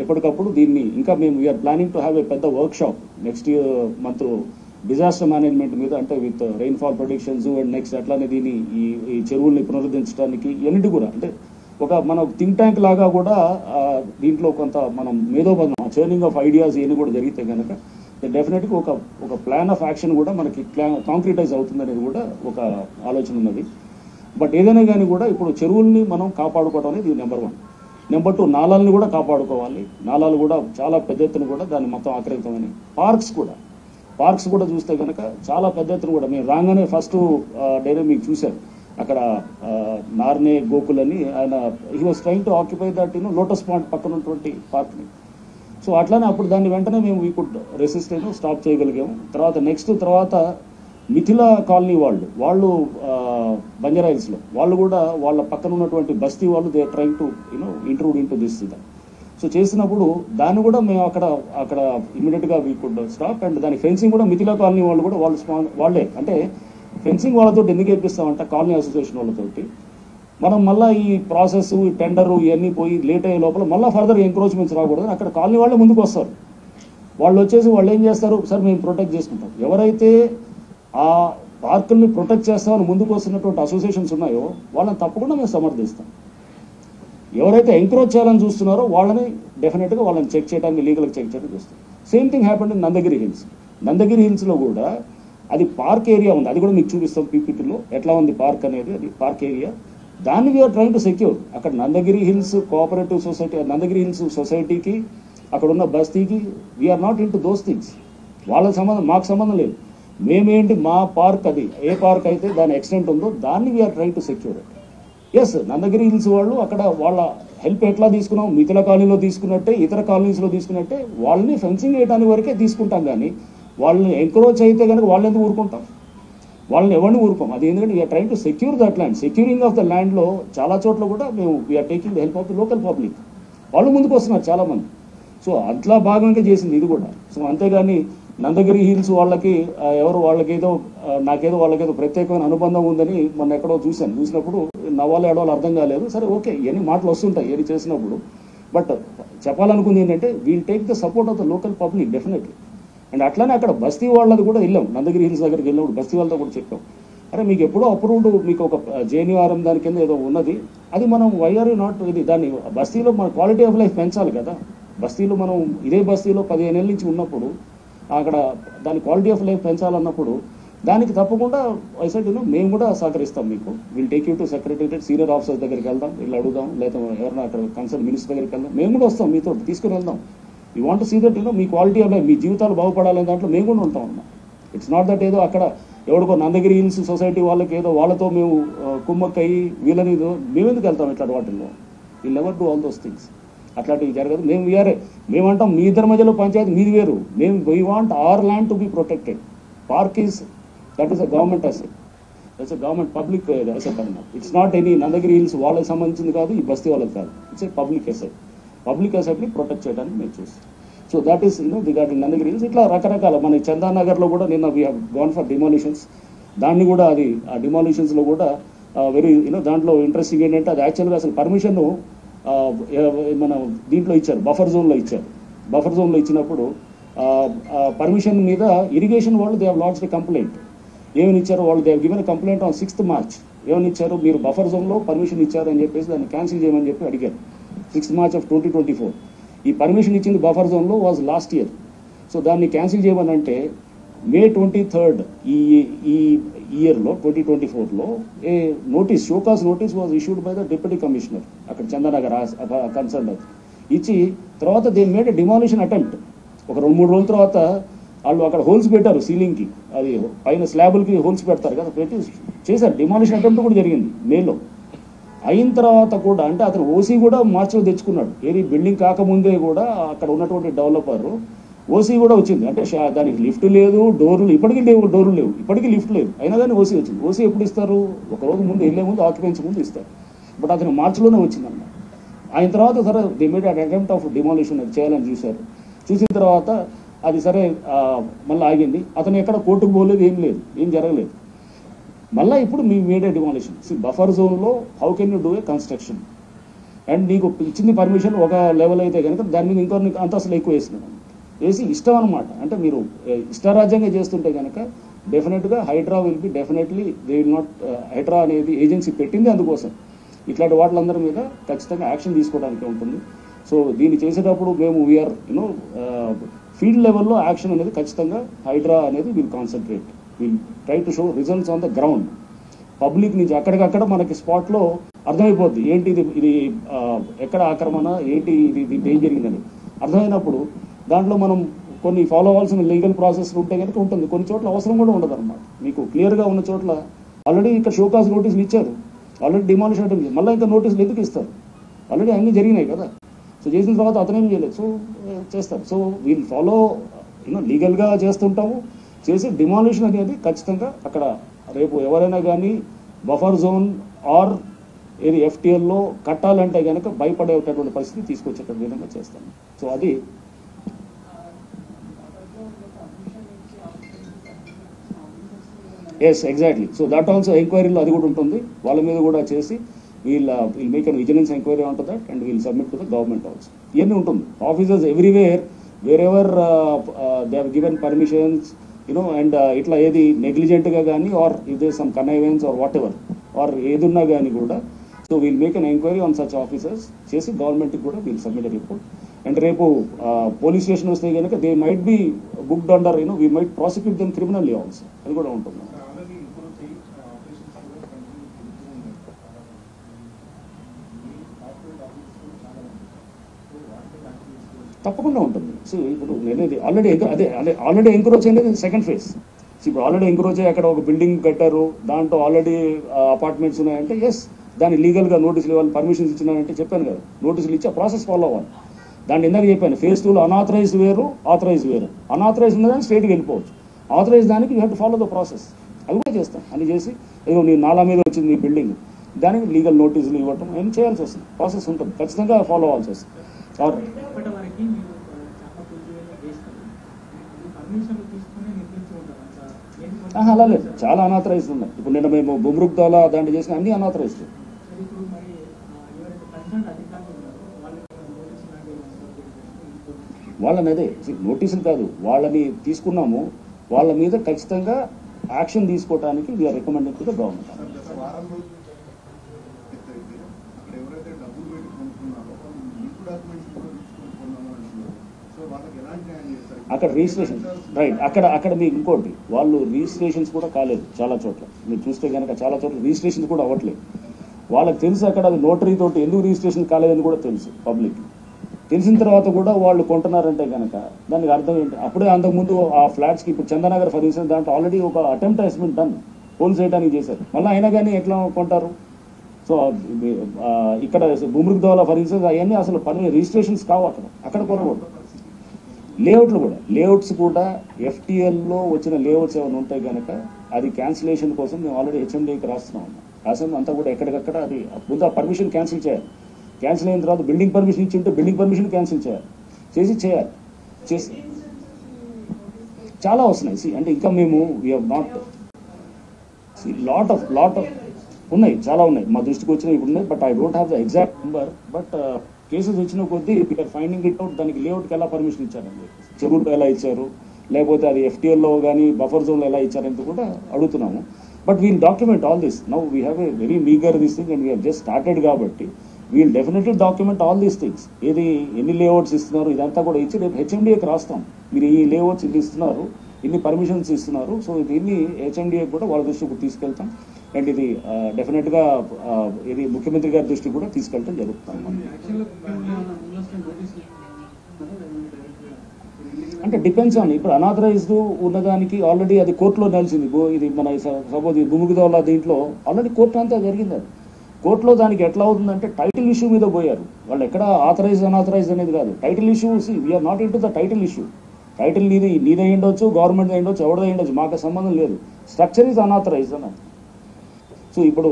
ఎప్పటికప్పుడు దీన్ని ఇంకా మేము we're planning to have a పెద్ద workshop next month disaster management మీద, అంటే with rainfall predictions and next అట్లానే దీన్ని ఈ చెరువుల్ని పునరుద్ధరించడానికి ఇవన్నిటి కూడా అంటే ఒక మన థింక్ ట్యాంక్ లాగా కూడా దీంట్లో కొంత మనం మేధోబంధం చర్నింగ్ ఆఫ్ ఐడియాస్ ఇవన్నీ కూడా జరిగితే కనుక డెఫినెట్గా ఒక ప్లాన్ ఆఫ్ యాక్షన్ కూడా మనకి కాంక్రిటైజ్ అవుతుందనేది కూడా ఒక ఆలోచన ఉన్నది. బట్ ఏదైనా కానీ కూడా ఇప్పుడు చెరువుల్ని మనం కాపాడుకోవడం అనేది నెంబర్ 1. నెంబర్ 2 నాలాలని కూడా కాపాడుకోవాలి. నాలాలు కూడా చాలా పెద్ద ఎత్తున కూడా దాన్ని మొత్తం ఆక్రమితమని. పార్క్స్ కూడా చూస్తే కనుక చాలా పెద్ద ఎత్తున కూడా మేము రాగానే ఫస్ట్ డైరీ మీకు చూశారు అక్కడ నార్నే గోకుల్ అని ఆయన he was trying to occupy that lotus point పక్కన ఉన్నటువంటి పార్క్ని. సో అట్లానే అప్పుడు దాన్ని వెంటనే మేము వీ కుడ్ రెసిస్ట్ స్టాప్ చేయగలిగాము. తర్వాత మిథిలా కాలనీ వాళ్ళు బంజారా హిల్స్లో వాళ్ళు కూడా వాళ్ళ పక్కన ఉన్నటువంటి బస్తీ వాళ్ళు they are trying to intrude into this ఇది. సో చేసినప్పుడు దాన్ని కూడా మేము అక్కడ ఇమీడియట్గా వీ కుడ్ స్టాప్. అండ్ దాని ఫెన్సింగ్ కూడా మిథిలా కాలనీ వాళ్ళు కూడా వాళ్ళే అంటే ఫెన్సింగ్ వాళ్ళతో ఎందుకు వేపిస్తామంటే కాలనీ అసోసియేషన్ వాళ్ళతోటి మనం మళ్ళీ ఈ ప్రాసెస్ ఈ టెండరు ఇవన్నీ పోయి లేట్ అయ్యే లోపల మళ్ళీ ఫర్దర్ ఎంక్రోచ్మెంట్స్ రాకూడదు. అక్కడ కాలనీ వాళ్ళే ముందుకు వస్తారు. వాళ్ళు వచ్చేసి వాళ్ళు ఏం చేస్తారు, సార్ మేము ప్రొటెక్ట్ చేసుకుంటాం. ఎవరైతే ఆ పార్కుల్ని ప్రొటెక్ట్ చేస్తామని ముందుకు వస్తున్నటువంటి అసోసియేషన్స్ ఉన్నాయో వాళ్ళని తప్పకుండా మేము సమర్థిస్తాం. ఎవరైతే ఎంక్రోచ్ చేయాలని చూస్తున్నారో వాళ్ళని డెఫినెట్గా వాళ్ళని చెక్ చేయడానికి లీగల్గా చెక్ చేయడానికి చూస్తాం. Same thing happened in Nandagiri హిల్స్లో కూడా అది పార్క్ ఏరియా ఉంది. అది కూడా మీకు చూపిస్తాం పీపీటీలో ఎట్లా ఉంది పార్క్ అనేది. అది పార్క్ ఏరియా, దాన్ని వీఆర్ ట్రైంగ్ టు సెక్యూర్. అక్కడ Nandagiri hills cooperative society, Nandagiri hills సొసైటీకి అక్కడ ఉన్న బస్తీకి we're not into those things. వాళ్ళ సంబంధం మాకు సంబంధం లేదు. మేమేంటి మా పార్క్ అది ఏ పార్క్ అయితే దాని ఎక్స్టెంట్ ఉందో దాన్ని we're trying to secure it. As Nandagiri hills వాళ్ళు అక్కడ వాళ్ళ హెల్ప్ ఎట్లా తీసుకున్నాం, మిథిల కాలనీలో తీసుకున్నట్టే ఇతర కాలనీస్లో తీసుకున్నట్టే వాళ్ళని ఫెన్సింగ్ వేయడానికి వరకే తీసుకుంటాం. కానీ వాళ్ళని ఎంకరేజ్ అయితే కనుక వాళ్ళని ఎందుకు ఊరుకుంటాం, వాళ్ళని ఎవరిని ఊరుకోం. అది ఎందుకంటే we're trying to secure that land. Securing of the ల్యాండ్లో చాలా చోట్ల కూడా మేము we're taking the help of the local public. వాళ్ళు ముందుకు వస్తున్నారు చాలామంది. సో అట్లా భాగంగా చేసింది ఇది కూడా. సో అంతేగాని నందగిరి హిల్స్ వాళ్ళకి నాకేదో వాళ్ళకేదో ప్రత్యేకమైన అనుబంధం ఉందని మొన్న ఎక్కడో చూసినప్పుడు నవ్వాలి ఏడవాళ్ళు అర్థం కాలేదు. సరే ఓకే, ఇవన్నీ మాటలు వస్తుంటాయి ఇవన్నీ చేసినప్పుడు. బట్ చెప్పాలనుకుంది ఏంటంటే we'll take the support of the local public definitely. And అట్లానే అక్కడ బస్తీ వాళ్ళది కూడా వెళ్ళాం. నందగిరి హిల్స్ దగ్గరికి వెళ్ళినప్పుడు బస్తీ వాళ్ళతో కూడా చెప్పాం, అరే మీకు ఎప్పుడో అప్రూవ్డ్ మీకు ఒక జేఎన్యూఆర్ఎం దాని కింద ఏదో ఉన్నది, అది మనం వైఆర్ నాట్ ఇది దాన్ని బస్తీలో మన క్వాలిటీ ఆఫ్ లైఫ్ పెంచాలి కదా. బస్తీలో మనం ఇదే బస్తీలో 15 ఏళ్ళ నుంచి ఉన్నప్పుడు అక్కడ దాని క్వాలిటీ ఆఫ్ లైఫ్ పెంచాలన్నప్పుడు దానికి తప్పకుండా మేము కూడా సహకరిస్తాం. మీకు will take you to secretariat senior officers దగ్గరికి వెళ్దాం, వీళ్ళు అడుగుదాం, లేదా ఎవరైనా అక్కడ కన్సర్న్ మినిస్టర్ దగ్గరికి వెళ్దాం. మేము కూడా వస్తాం, మీతో తీసుకుని వెళ్దాం. You want to see that మీ క్వాలిటీ ఆఫ్ లైఫ్, మీ జీవితాలు బాగుపడాలనే దాంట్లో మేము కూడా ఉంటాం అన్నమాట. ఇట్స్ నాట్ దట్ ఏదో అక్కడ ఎవరికో నందగిరి హిల్స్ సొసైటీ వాళ్ళకి ఏదో వాళ్ళతో మేము కుమ్మక్కయ్యి వీళ్ళని మేమెందుకు వెళ్తాం ఇట్లాంటి వాటిల్లో. Will never do all those things. అట్లాంటివి జరగదు. మేమంటాం మీ ఇద్దరి మధ్యలో పంచాయతీ మీది వేరు. We want our land to be protected. Park that is a government asset. That's a government public asset అన్నమాట. It's not any Nandagiri Hills వాళ్ళకి సంబంధించింది కాదు, ఈ బస్తీ వాళ్ళకి కాదు. It's a public asset. Public అసెట్ని ప్రొటెక్ట్ చేయడానికి మేము చూస్తాం. So that is regarding Nandagiri Hills. ఇట్లా రకరకాల మన చందానగర్లో కూడా నిన్న we have gone for demolitions. దాన్ని కూడా అది ఆ డిమాలిషన్స్లో కూడా వెరీ దాంట్లో ఇంట్రెస్టింగ్ ఏంటంటే అది యాక్చువల్గా అసలు పర్మిషన్ మన దీంట్లో ఇచ్చారు, బఫర్ జోన్లో ఇచ్చారు. బఫర్ జోన్లో ఇచ్చినప్పుడు పర్మిషన్ మీద ఇరిగేషన్ వాళ్ళు దే హ్యావ్ లాంచ్డ్ కంప్లైంట్. ఏమని ఇచ్చారు వాళ్ళు, they have given complaint on 6th March. ఏమని ఇచ్చారు, మీరు బఫర్ జోన్లో పర్మిషన్ ఇచ్చారని చెప్పేసి దాన్ని క్యాన్సిల్ చేయమని చెప్పి అడిగారు. 6th March of 2024. ఈ పర్మిషన్ ఇచ్చింది బఫర్ జోన్లో వాజ్ లాస్ట్ ఇయర్. సో దాన్ని క్యాన్సిల్ చేయమని అంటే May 23rd ఈ ఇయర్లో 2024లో a notice, show cause notice was issued by the deputy commissioner అక్కడ చందానగర్ కన్సర్న్ ఇచ్చి తర్వాత they made a demolition attempt. ఒక 2-3 రోజుల తర్వాత వాళ్ళు అక్కడ హోల్స్ పెట్టారు సీలింగ్కి, అది పైన స్లాబులకి హోల్స్ పెడతారు కదా, పెట్టి చేశారు. డిమాలిషన్ అటెంప్ట్ కూడా జరిగింది మేలో. అయిన తర్వాత కూడా అంటే అతను ఓసీ కూడా మార్చిలో తెచ్చుకున్నాడు. ఏది బిల్డింగ్ కాకముందే కూడా అక్కడ ఉన్నటువంటి డెవలపర్ ఓసీ కూడా వచ్చింది. అంటే దానికి లిఫ్ట్ లేదు, డోర్లు ఇప్పటికీ లేవు, డోర్లు లేవు, ఇప్పటికీ లిఫ్ట్ లేదు, అయినా కానీ ఓసీ వచ్చింది. ఓసీ ఎప్పుడు ఇస్తారు? ఒకరోజు ముందు వెళ్ళే ముందు, ఆక్యుపెన్సీ ముందు ఇస్తారు. బట్ అతను మార్చిలోనే వచ్చిందన్నమాట. అయిన తర్వాత సరే the made attempt of demolition అది చేయాలని చూశారు. చూసిన తర్వాత అది సరే మళ్ళీ ఆగింది. అతను ఎక్కడ కోర్టుకు పోలేదు, ఏం లేదు, ఏం జరగలేదు. మళ్ళీ ఇప్పుడు మీ మేడ్ ఏ డిమాలిషన్. బఫర్ జోన్లో how can you do a construction? And నీకు ఇచ్చింది పర్మిషన్ ఒక లెవెల్ అయితే కనుక దాని మీద ఇంకో అంతస్తులు ఎక్కువ వేసి ఇష్టం అనమాట. అంటే మీరు ఇష్టారాజ్యంగా చేస్తుంటే కనుక డెఫినెట్గా HYDRAA will be definitely they will not. HYDRAA అనేది ఏజెన్సీ పెట్టింది అందుకోసం. ఇట్లాంటి వాటిలందరి మీద ఖచ్చితంగా యాక్షన్ తీసుకోవడానికి ఉంటుంది. సో దీన్ని చేసేటప్పుడు మేము వీఆర్ ఫీల్డ్ లెవెల్లో యాక్షన్ అనేది ఖచ్చితంగా హైడ్రా అనేది will concentrate, will try to show results on the ground. Public నుంచి అక్కడికక్కడ మనకి స్పాట్లో అర్థమైపోద్ది ఏంటి ఇది ఎక్కడ ఆక్రమణ, ఏంటి ఇది ఏం జరిగిందని అర్థమైనప్పుడు దాంట్లో మనం కొన్ని ఫాలో అవ్వాల్సిన లీగల్ ప్రాసెస్ ఉంటే కనుక ఉంటుంది. కొన్ని చోట్ల అవసరం కూడా ఉండదు అనమాట. మీకు క్లియర్గా ఉన్న చోట్ల ఆల్రెడీ ఇక్కడ షోకాస్ నోటీసులు ఇచ్చారు, ఆల్రెడీ డిమాలిషన్ అంటే మళ్ళీ ఇంకా నోటీసులు ఎందుకు ఇస్తారు? ఆల్రెడీ అన్నీ జరిగినాయి కదా. సో చేసిన తర్వాత అతనేం చేయలేదు, సో చేస్తారు. సో వీల్ ఫాలో లీగల్గా చేస్తుంటాము. చేసి డిమాలిషన్ అనేది ఖచ్చితంగా అక్కడ రేపు ఎవరైనా కానీ బఫర్ జోన్ ఆర్ ఏది ఎఫ్టీఎల్లో కట్టాలంటే కనుక భయపడేటటువంటి పరిస్థితి తీసుకొచ్చేటువంటి విధంగా చేస్తాము. సో అది yes exactly. So that also ఎంక్వైరీలో అది కూడా ఉంటుంది. వాళ్ళ మీద కూడా చేసి we'll make an vigilance enquiry on to that and we'll submit to the government also. ఇవన్నీ ఉంటుంది. Officers everywhere wherever they have given permissions and ఇట్లా ఏది నెగ్లిజెంట్గా కానీ or if there some connivance or whatever or ఏదున్నా కానీ కూడా so we'll make an enquiry on such officers చేసి గవర్నమెంట్కి కూడా wheel submit a report. And రేపు పోలీస్ స్టేషన్ వస్తే కనుక they might be booked under we might prosecute them criminally also. అది కూడా ఉంటుంది. తప్పకుండా ఉంటుంది. సో ఇప్పుడు నేనేది ఆల్రెడీ ఎంక్రోచ్ అనేది సెకండ్ ఫేజ్. ఇప్పుడు ఆల్రెడీ ఎంక్రోచ్ అయ్యి అక్కడ ఒక బిల్డింగ్ కట్టారు, దాంట్లో ఆల్రెడీ అపార్ట్మెంట్స్ ఉన్నాయంటే ఎస్ దాన్ని లీగల్గా నోటీసులు ఇవ్వాలి, పర్మిషన్స్ ఇచ్చినారంటే చెప్పాను కదా, నోటీసులు ఇచ్చి ఆ ప్రాసెస్ ఫాలో అవ్వాలి. దాన్ని ఇందాక చెప్పాను, ఫేజ్ 2లో అనాథరైజ్డ్ వేరు, ఆథరైజ్డ్ వేరు. అనాథరైజ్డ్ ఉన్నదాన్ని స్ట్రైట్కి వెళ్ళిపోవచ్చు, ఆథరైజ్ దానికి you have to follow the process. అది కూడా చేస్తాం. అని చేసి ఏదో నీ నాలా మీద వచ్చింది ఈ బిల్డింగ్, దానికి లీగల్ నోటీసులు ఇవ్వటం ఏం చేయాల్సి వస్తుంది, ప్రాసెస్ ఉంటుంది, ఖచ్చితంగా ఫాలో అవ్వాల్సి వస్తుంది. అలా లేదు, చాలా అనాథరైజ్డ్ ఉన్నాయి. ఇప్పుడు నిన్న మేము బుమ్రుక్ దౌలా దాంట్లో చేసిన అన్ని అనాథరైజ్డ్. వాళ్ళని అదే నోటీసులు కాదు, వాళ్ళని తీసుకున్నాము, వాళ్ళ మీద ఖచ్చితంగా యాక్షన్ తీసుకోవడానికి we're recommending to the government. అక్కడ రిజిస్ట్రేషన్ రైట్, అక్కడ మీకు ఇంకోటి, వాళ్ళు రిజిస్ట్రేషన్స్ కూడా కాలేదు చాలా చోట్ల. మీరు చూస్తే కనుక చాలా చోట్ల రిజిస్ట్రేషన్ కూడా అవ్వట్లేదు. వాళ్ళకి తెలుసు అక్కడ అది నోటరీ తోటి ఎందుకు రిజిస్ట్రేషన్ కాలేదని కూడా తెలుసు పబ్లిక్. తెలిసిన తర్వాత కూడా వాళ్ళు కొంటున్నారంటే కనుక దానికి అర్థం ఏంటి? అప్పుడే అంతకుముందు ఆ ఫ్లాట్స్కి ఇప్పుడు చందానగర్ ఫర్ ఇన్స్టెన్స్ దాంట్లో ఆల్రెడీ ఒక attempt has been done, holes చేయడానికి చేశారు, మళ్ళీ అయినా కానీ ఎట్లా కొంటారు? సో ఇక్కడ బుమ్రుక్ దౌలా ఫర్ ఇన్స్టెన్స్ అవన్నీ అసలు రిజిస్ట్రేషన్స్ కావు అక్కడ కొనకూడదు. లేఅవుట్స్ కూడా ఎఫ్టీఎల్లో వచ్చిన లేఅవుట్స్ ఏమైనా ఉంటాయి కనుక అది క్యాన్సిలేషన్ కోసం మేము ఆల్రెడీ హెచ్ఎండికి రాస్తున్నాం. రాసాము అంతా కూడా ఎక్కడికక్కడ అది ముందు ఆ పర్మిషన్ క్యాన్సిల్ చేయాలి. క్యాన్సిల్ అయిన తర్వాత బిల్డింగ్ పర్మిషన్ ఇచ్చి ఉంటే బిల్డింగ్ పర్మిషన్ క్యాన్సిల్ చేయాలి. చేసి చాలా వస్తున్నాయి. అంటే ఇంకా మేము we have not lot of ఉన్నాయి, చాలా ఉన్నాయి మా దృష్టికి వచ్చినవి ఇప్పుడు ఉన్నాయి. But I don't have the exact number. But cases వచ్చిన కొద్దీ వీఆర్ ఫైండింగ్ ఇట్ అవుట్. దానికి లేఅవుట్కి ఎలా పర్మిషన్ ఇచ్చారండి, చెరువులు ఎలా ఇచ్చారు, లేకపోతే అది ఎఫ్టీఎల్లో కానీ బఫర్ జోన్లో ఎలా ఇచ్చారంటే కూడా అడుగుతున్నాము. But we'll document all this. Now we have a very meagre this thing and we have just started కాబట్టి we'll definitely document all these things. ఏది ఎన్ని లేఅవుట్స్ ఇస్తున్నారు ఇదంతా కూడా ఇచ్చి రేపు హెచ్ఎండిఏకి రాస్తాం. మీరు ఈ లేఅవుట్స్ ఇది ఇస్తున్నారు, ఇన్ని పర్మిషన్స్ ఇస్తున్నారు, సో దీన్ని హెచ్ఎండిఏకి కూడా వాళ్ళ దృష్టికి తీసుకెళ్తాం. అండ్ ఇది డెఫినెట్గా ఇది ముఖ్యమంత్రి గారి దృష్టికి కూడా తీసుకెళ్ళడం జరుగుతుంది. అంటే డిపెండ్స్ ఆన్ ఇప్పుడు అనాథరైజ్డ్ ఉన్నదానికి ఆల్రెడీ అది కోర్టులో నిలిచింది. ఇది మన సపోజ్ భూమికి దౌలా దీంట్లో ఆల్రెడీ కోర్టు అంతా జరిగింది. అది కోర్టులో దానికి ఎట్లా అవుతుందంటే టైటిల్ ఇష్యూ మీద పోయారు వాళ్ళు. ఎక్కడ ఆథరైజ్ అన్ఆథరైజ్ అనేది కాదు, title issue. We're not into the title issue. Title నీదే ఉండొచ్చు, గవర్నమెంట్ ఉండొచ్చు, ఎవరిదే ఉండొచ్చు, మాకు సంబంధం లేదు. స్ట్రక్చర్ ఈజ్ అన్ఆథరైజ్ అన్నది. సో ఇప్పుడు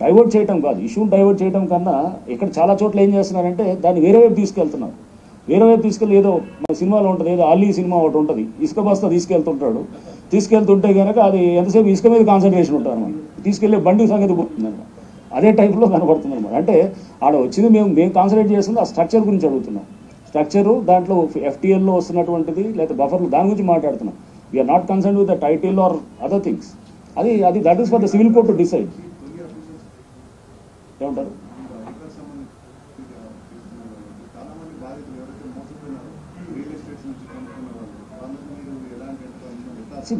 డైవర్ట్ చేయడం కాదు, ఇష్యూని డైవర్ట్ చేయడం కన్నా ఇక్కడ చాలా చోట్ల ఏం చేస్తున్నారంటే దాన్ని వేరే వైపు తీసుకెళ్తున్నారు. వేరే వైపు తీసుకెళ్ళి ఏదో మన సినిమాలో ఉంటుంది, ఏదో అల్లీ సినిమా ఒకటి ఉంటుంది, ఇసుక బస్తా తీసుకెళ్తుంటాడు. తీసుకెళ్తుంటే కనుక అది ఎంతసేపు ఇసుక మీద కాన్సన్ట్రేషన్ ఉంటారు అనమాట. తీసుకెళ్లే బండి సంగతి పోతుంది అనమాట. అదే టైప్లో కనబడుతుంది అనమాట. అంటే ఆడ వచ్చింది మేము కాన్సన్ట్రేట్ చేస్తుంది ఆ స్ట్రక్చర్ గురించి అడుగుతున్నాం. స్ట్రక్చరు దాంట్లో FTLలో వస్తున్నటువంటిది లేదా బఫర్లు దాని గురించి మాట్లాడుతున్నాం. We're not concern with the title or other things. అది that is for the civil court to decide. ఏమంటారు?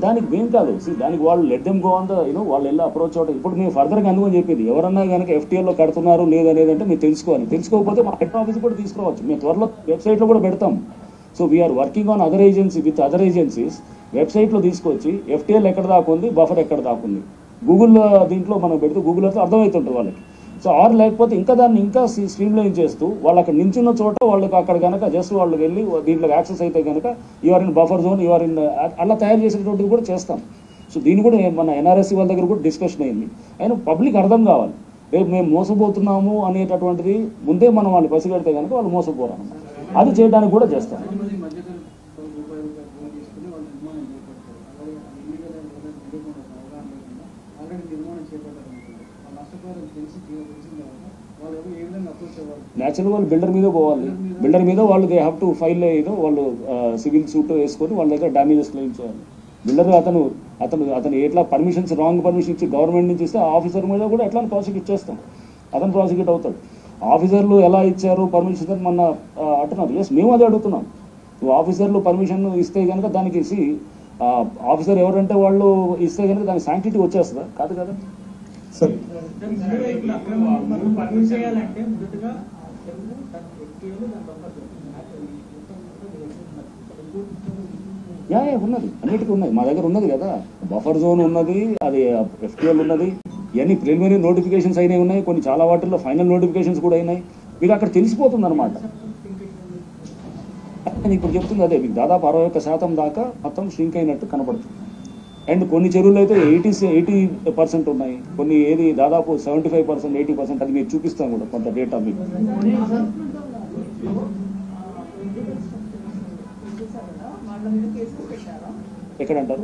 దానికి మేము కాదు, దానికి వాళ్ళు let them go on the వాళ్ళు వెళ్ళి అప్రోచ్ అవుతారు. ఇప్పుడు మేము ఫర్దర్గా అందుకని చెప్పేది ఎవరన్నా కనుక FTLలో కడుతున్నారు లేదనేదంటే మీరు తెలుసుకోకపోతే మా హెడ్ ఆఫీస్ కూడా తీసుకురావచ్చు. మేము త్వరలో వెబ్సైట్లో కూడా పెడతాం. So we're working on other agency with other agencies. వెబ్సైట్లో తీసుకొచ్చి FTL ఎక్కడ దాకుంది, బఫర్ ఎక్కడ దాకుంది, గూగుల్ దీంట్లో మనం పెడితే గూగుల్ అయితే అర్థమవుతుంటుంది వాళ్ళకి. సో ఆర్ లేకపోతే ఇంకా దాన్ని ఇంకా స్ట్రీమ్లైన్ చేస్తూ వాళ్ళు అక్కడ నించున్న చోట వాళ్ళకి అక్కడ కనుక జస్ట్ వాళ్ళకి వెళ్ళి దీంట్లో యాక్సెస్ అయితే కనుక you're in buffer zone, you're in అలా తయారు చేసేటువంటిది కూడా చేస్తాం. సో దీన్ని కూడా మన NRSC వాళ్ళ దగ్గర కూడా డిస్కషన్ అయింది. అయినా పబ్లిక్ అర్థం కావాలి, రేపు మేము మోసపోతున్నాము అనేటటువంటిది ముందే మనం వాళ్ళు పసిగడితే కనుక వాళ్ళు మోసపోరు. అది చేయడానికి కూడా చేస్తాం. న్యాచురల్ వాళ్ళు బిల్డర్ మీద పోవాలి. బిల్డర్ మీద వాళ్ళు దే హ్యావ్ టు ఫైల్ వాళ్ళు సివిల్ సూట్ వేసుకొని వాళ్ళ దగ్గర డ్యామేజెస్ క్లెయిమ్ చేయాలి. బిల్డర్ అతను ఎట్లా పర్మిషన్స్ రాంగ్ పర్మిషన్ ఇచ్చి గవర్నమెంట్ నుంచి ఇస్తే ఆఫీసర్ మీద కూడా ఎట్లా ప్రాసిక్యూట్ చేస్తాం, అతను ప్రాసిక్యూట్ అవుతాడు. ఆఫీసర్లు ఎలా ఇచ్చారు పర్మిషన్ అని మొన్న అంటున్నారు. ఎస్, మేము అదే అడుగుతున్నాం. ఆఫీసర్లు పర్మిషన్ ఇస్తే కనుక దానికి ఆఫీసర్ ఎవరంటే వాళ్ళు ఇస్తే కనుక దానికి శాంక్టిటీ వచ్చేస్తుందా? కాదు కదా. ఉన్నది, అన్నిటికీ ఉన్నది, మా దగ్గర ఉన్నది కదా. బఫర్ జోన్ ఉన్నది, అది FTL ఉన్నది, ఇవన్నీ ప్రిలిమినరీ నోటిఫికేషన్స్ అయినాయి ఉన్నాయి. కొన్ని చాలా వాటిల్లో ఫైనల్ నోటిఫికేషన్స్ కూడా అయినాయి. మీకు అక్కడ తెలిసిపోతుంది అనమాట. నేను ఇప్పుడు చెప్తుంది అదే, మీకు దాదాపు 61% దాకా మొత్తం ష్రింక్ అయినట్టు కనపడుతుంది. అండ్ కొన్ని చెరువులు అయితే 80% ఉన్నాయి, కొన్ని ఏది దాదాపు 75%, 80%. అది మీరు చూపిస్తాం కూడా కొంత డేటా మీకు. ఎక్కడంటారు?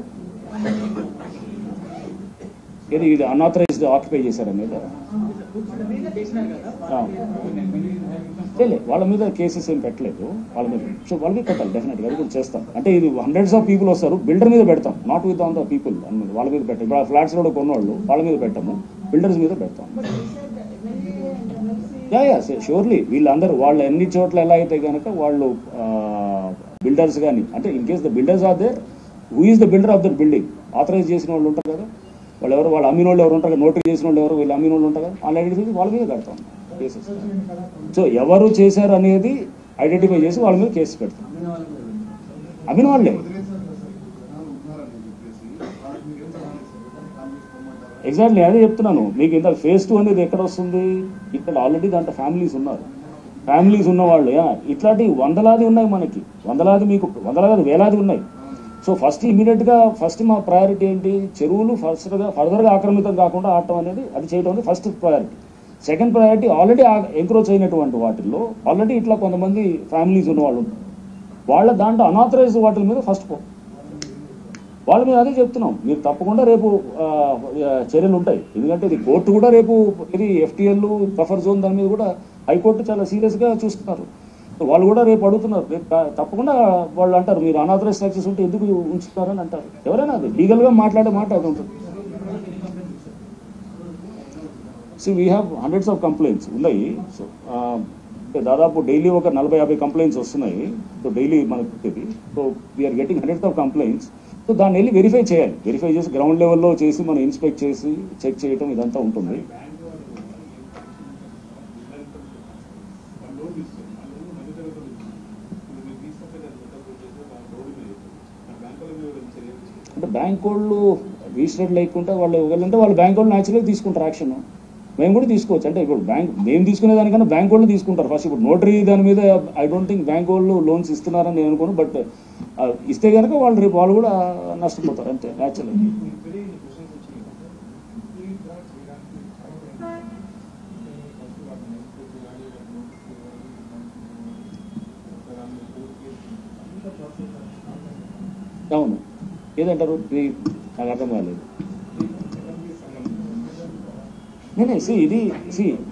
ఏది ఇది అన్ఆథరైజ్డ్ ఆక్యుపై చేశారా మీద? వాళ్ళ మీద కేసెస్ ఏం పెట్టలేదు వాళ్ళ మీద. సో వాళ్ళకి పెట్టాలి డెఫినెట్గా, అది కూడా చేస్తాం. అంటే ఇది హండ్రెడ్స్ ఆఫ్ పీపుల్ వస్తారు, బిల్డర్ మీద పెడతాం, not with on the people వాళ్ళ మీద పెట్టాం. ఇప్పుడు ఫ్లాట్స్ కూడా కొన్నవాళ్ళు వాళ్ళ మీద పెట్టాము, బిల్డర్స్ మీద పెడతాం. షూర్లీ వీళ్ళందరూ వాళ్ళు ఎన్ని చోట్ల ఎలా అయితే కనుక వాళ్ళు బిల్డర్స్ కానీ, అంటే in case the builders are there, who is the builder of that building, authorise చేసిన వాళ్ళు ఉంటారు కదా, వాళ్ళు ఎవరు, వాళ్ళు అమ్మిన వాళ్ళు ఎవరు ఉంటారు, నోటరీ చేసిన వాళ్ళు ఎవరు, వీళ్ళు అమ్మిన వాళ్ళు ఉంటారు కదా, వాళ్ళు ఐడెంటిఫై వాళ్ళ మీద పెడతాం కేసెస్. సో ఎవరు చేశారు అనేది ఐడెంటిఫై చేసి వాళ్ళ మీద కేసు పెడతాం. అమ్మిన వాళ్ళే ఎగ్జాక్ట్లీ అదే చెప్తున్నాను మీకు. ఇంత ఫేజ్ 2 అనేది ఎక్కడ వస్తుంది? ఇక్కడ ఆల్రెడీ దాంట్లో ఫ్యామిలీస్ ఉన్నారు. ఫ్యామిలీస్ ఉన్నవాళ్ళు ఇట్లాంటి వందలాది ఉన్నాయి మనకి, వందలాది వేలాది ఉన్నాయి. సో ఫస్ట్ ఇమీడియట్గా మా ప్రయారిటీ ఏంటి? చెరువులు ఫర్దర్గా ఆక్రమితం కాకుండా ఆడటం అనేది, అది చేయడం అనేది first priority. Second priority already encroach అయినటువంటి వాటిల్లో ఆల్రెడీ ఇట్లా కొంతమంది ఫ్యామిలీస్ ఉన్నవాళ్ళు ఉంటారు, వాళ్ళ దాంట్లో అనాథరైజ్డ్ వాటి మీద ఫస్ట్ వాళ్ళ మీద అదే చెప్తున్నాం. మీరు తప్పకుండా రేపు చర్యలు ఉంటాయి. ఎందుకంటే ఇది కోర్టు కూడా రేపు ఇది FTL బఫర్ జోన్ దాని మీద కూడా హైకోర్టు చాలా సీరియస్గా చూస్తున్నారు. వాళ్ళు కూడా రేపు అడుగుతున్నారు. రేపు తప్పకుండా వాళ్ళు అంటారు మీరు అనాథరైజ్ స్ట్రక్చర్స్ ఉంటే ఎందుకు ఉంచుతారని అంటారు. ఎవరైనా అది లీగల్గా మాట్లాడే మాట అది ఉంటుంది. So we have hundreds of complaints ఉన్నాయి. సో దాదాపు డైలీ ఒక 40-50 కంప్లైంట్స్ వస్తున్నాయి. సో డైలీ మనకి so we're getting hundreds of complaints. So దాన్ని వెళ్ళి వెరిఫై చేయాలి. వెరిఫై చేసి గ్రౌండ్ లెవెల్లో చేసి మనం ఇన్స్పెక్ట్ చేసి చెక్ చేయటం ఇదంతా ఉంటుంది. అంటే బ్యాంక్ వాళ్ళు రిజిస్టర్డ్ లేకుంటే వాళ్ళు వెళ్ళంటే వాళ్ళు బ్యాంక్ వాళ్ళు న్యాచురల్గా తీసుకుంటారు యాక్షన్. మేము కూడా తీసుకోవచ్చు. అంటే ఇప్పుడు మేము తీసుకునే దానికన్నా బ్యాంక్ వాళ్ళు తీసుకుంటారు ఫస్ట్. ఇప్పుడు నోటరీ దాని మీద ఐ డోంట్ థింక్ బ్యాంక్ వాళ్ళు లోన్స్ ఇస్తున్నారని నేను అనుకోను. బట్ ఇస్తే కనుక వాళ్ళు రేపు వాళ్ళు కూడా నష్టపోతారు అంతే న్యాచురల్. అవును, ఏదంటారు నాకు అర్థం కాలేదు. నేనే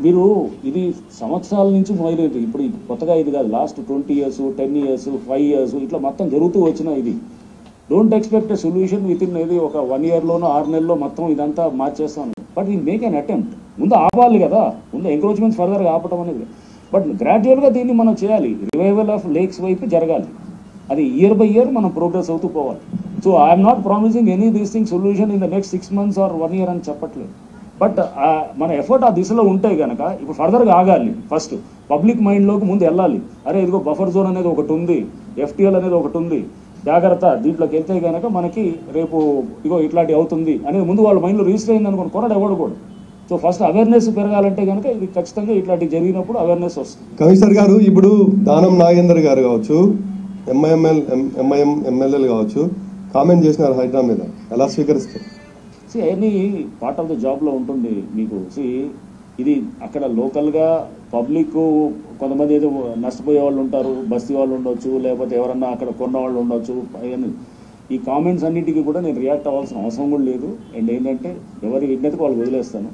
మీరు ఇది సంవత్సరాల నుంచి మొదలైంది. ఇప్పుడు కొత్తగా ఇది కాదు. లాస్ట్ 20 years 10 years 5 years ఇట్లా మొత్తం జరుగుతూ వచ్చిన ఇది. Don't expect a solution within ఇది ఒక 1 yearలోనో 6 నెలల్లో మొత్తం ఇదంతా మార్చేస్తాను. But we make an attempt. ముందు ఆపాలి కదా, ముందు ఎంక్రోచ్మెంట్స్ ఫర్దర్గా ఆపటం అనేది. బట్ గ్రాడ్యువల్గా దీన్ని మనం చేయాలి. రివైవల్ ఆఫ్ లేక్స్ వైపు జరగాలి. అది ఇయర్ బై ఇయర్ మనం ప్రోగ్రెస్ అవుతూ పోవాలి. So I'm not promising any these thing solution in the next 6 months or 1 year అని చెప్పట్లేదు. బట్ మన ఎఫర్ట్ ఆ దిశలో ఉంటే కనుక ఇప్పుడు ఫర్దర్గా ఆగాలి. ఫస్ట్ పబ్లిక్ మైండ్లోకి ముందు వెళ్ళాలి. అరే ఇదిగో బఫర్ జోన్ అనేది ఒకటి ఉంది, FTL అనేది ఒకటి ఉంది, జాగ్రత్త, దీంట్లోకి వెళ్తే కనుక మనకి రేపు ఇగో ఇట్లాంటి అవుతుంది అనేది ముందు వాళ్ళ మైండ్లో రిజిస్టర్ అయింది అనుకోండి, కొనడు ఎవడు కూడా. సో ఫస్ట్ అవేర్నెస్ పెరగాలంటే కనుక ఇది ఖచ్చితంగా ఇట్లాంటివి జరిగినప్పుడు అవేర్నెస్ వస్తుంది. కమిషనర్ గారు, ఇప్పుడు దానం నాగేందర్ గారు కావచ్చు, ఎంఐఎం ఎమ్మెల్యేలు కావచ్చు, కామెంట్ చేసినారు హైడ్రా మీద, ఎలా స్వీకరిస్తారు? అవన్నీ పార్ట్ ఆఫ్ ద జాబ్లో ఉంటుంది మీకు. ఇది అక్కడ లోకల్గా పబ్లిక్ కొంతమంది ఏదో నష్టపోయే వాళ్ళు ఉంటారు, బస్తీ వాళ్ళు ఉండొచ్చు, లేకపోతే ఎవరన్నా అక్కడ కొన్న వాళ్ళు ఉండొచ్చు. ఈ కామెంట్స్ అన్నిటికీ కూడా నేను రియాక్ట్ అవ్వాల్సిన అవసరం కూడా లేదు. అండ్ ఏంటంటే ఎవరి విజ్ఞతకు వాళ్ళు వదిలేస్తాను.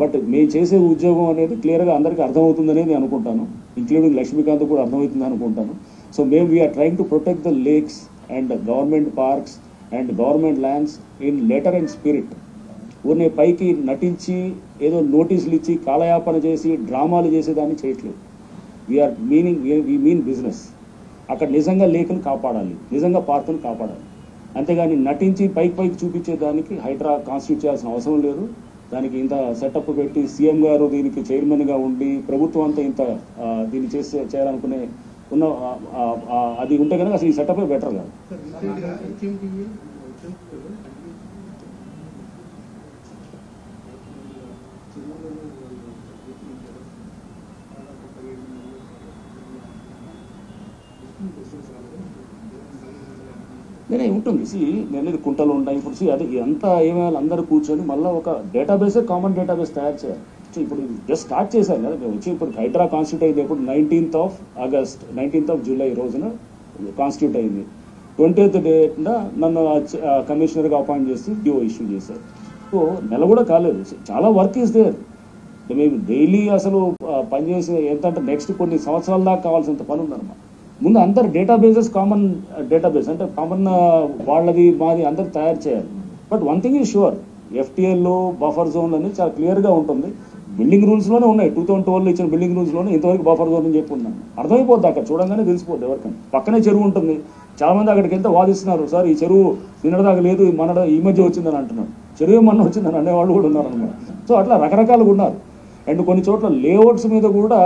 బట్ మేము చేసే ఉద్యోగం అనేది క్లియర్గా అందరికీ అర్థమవుతుందనేది నేను అనుకుంటాను, ఇంక్లూడింగ్ లక్ష్మీకాంత్ కూడా అర్థమవుతుంది అనుకుంటాను. సో మేము we're trying to protect the lakes and government parks and government lands in letter and spirit. ఊరిని పైకి నటించి ఏదో నోటీసులు ఇచ్చి కాలయాపన చేసి డ్రామాలు చేసేదాన్ని చేయట్లేదు. We mean business. అక్కడ నిజంగా లేకుని కాపాడాలి, నిజంగా పార్కును కాపాడాలి. అంతేగాని నటించి పైకి చూపించేదానికి హైడ్రా కాన్స్టిట్యూట్ చేయాల్సిన అవసరం లేదు. దానికి ఇంత సెటప్ పెట్టి సీఎం గారు దీనికి చైర్మన్గా ఉండి ప్రభుత్వం అంతా ఇంత దీన్ని చేయాలనుకునే ఉన్న అది ఉంటే కనుక అసలు ఈ సెటప్ బెటర్ కాదు. నేనే ఉంటుంది. నేను కుంటలు ఉంటాయి ఇప్పుడు. అది ఎంత ఏమేయాలి అందరూ కూర్చొని మళ్ళీ ఒక డేటాబేసే, కామన్ డేటాబేస్ తయారు చేయాలి. సో ఇప్పుడు జస్ట్ స్టార్ట్ చేశాను కదా మేము వచ్చి. ఇప్పుడు హైడ్రా కాన్స్టిట్యూట్ అయింది ఎప్పుడు 19th of August 19th of July రోజున కాన్స్టిట్యూట్ అయింది. 20th డేట్న నన్ను కమిషనర్గా అపాయింట్ చేసి డిఓ ఇష్యూ చేశారు. సో నెల కూడా కాలేదు. చాలా వర్క్ ఈస్ దేర్. మేము డైలీ అసలు పనిచేసే ఎంతంటే నెక్స్ట్ కొన్ని సంవత్సరాల దాకా కావాల్సినంత పని ఉందన్నమాట. ముందు అందరు డేటాబేసెస్ కామన్ డేటాబేస్ అంటే కామన్ వాళ్ళది మాది అందరు తయారు చేయాలి. But one thing is sure, FTL buffer జోన్లు అనేది చాలా క్లియర్గా ఉంటుంది. బిల్డింగ్ రూల్స్లోనే ఉన్నాయి. 2012లో ఇచ్చిన బిల్డింగ్ రూల్స్లోనే ఇంతవరకు బఫర్ జోన్ అని చెప్పి ఉన్నాను. అర్థమైపోద్ది, అక్కడ చూడంగానే తెలిసిపోద్ది ఎవరికైనా. పక్కనే చెరువు ఉంటుంది. చాలా మంది అక్కడికి వెళ్తే వాదిస్తున్నారు, సార్ ఈ చెరువు నిన్నటిదాకా లేదు, ఈ మధ్య వచ్చిందని అంటున్నారు. చెరువు ఏమన్నా వచ్చిందని అనేవాళ్ళు కూడా ఉన్నారు అన్నమాట. సో అట్లా రకరకాలుగా ఉన్నారు. అండ్ కొన్ని చోట్ల లేఅవుట్స్ మీద కూడా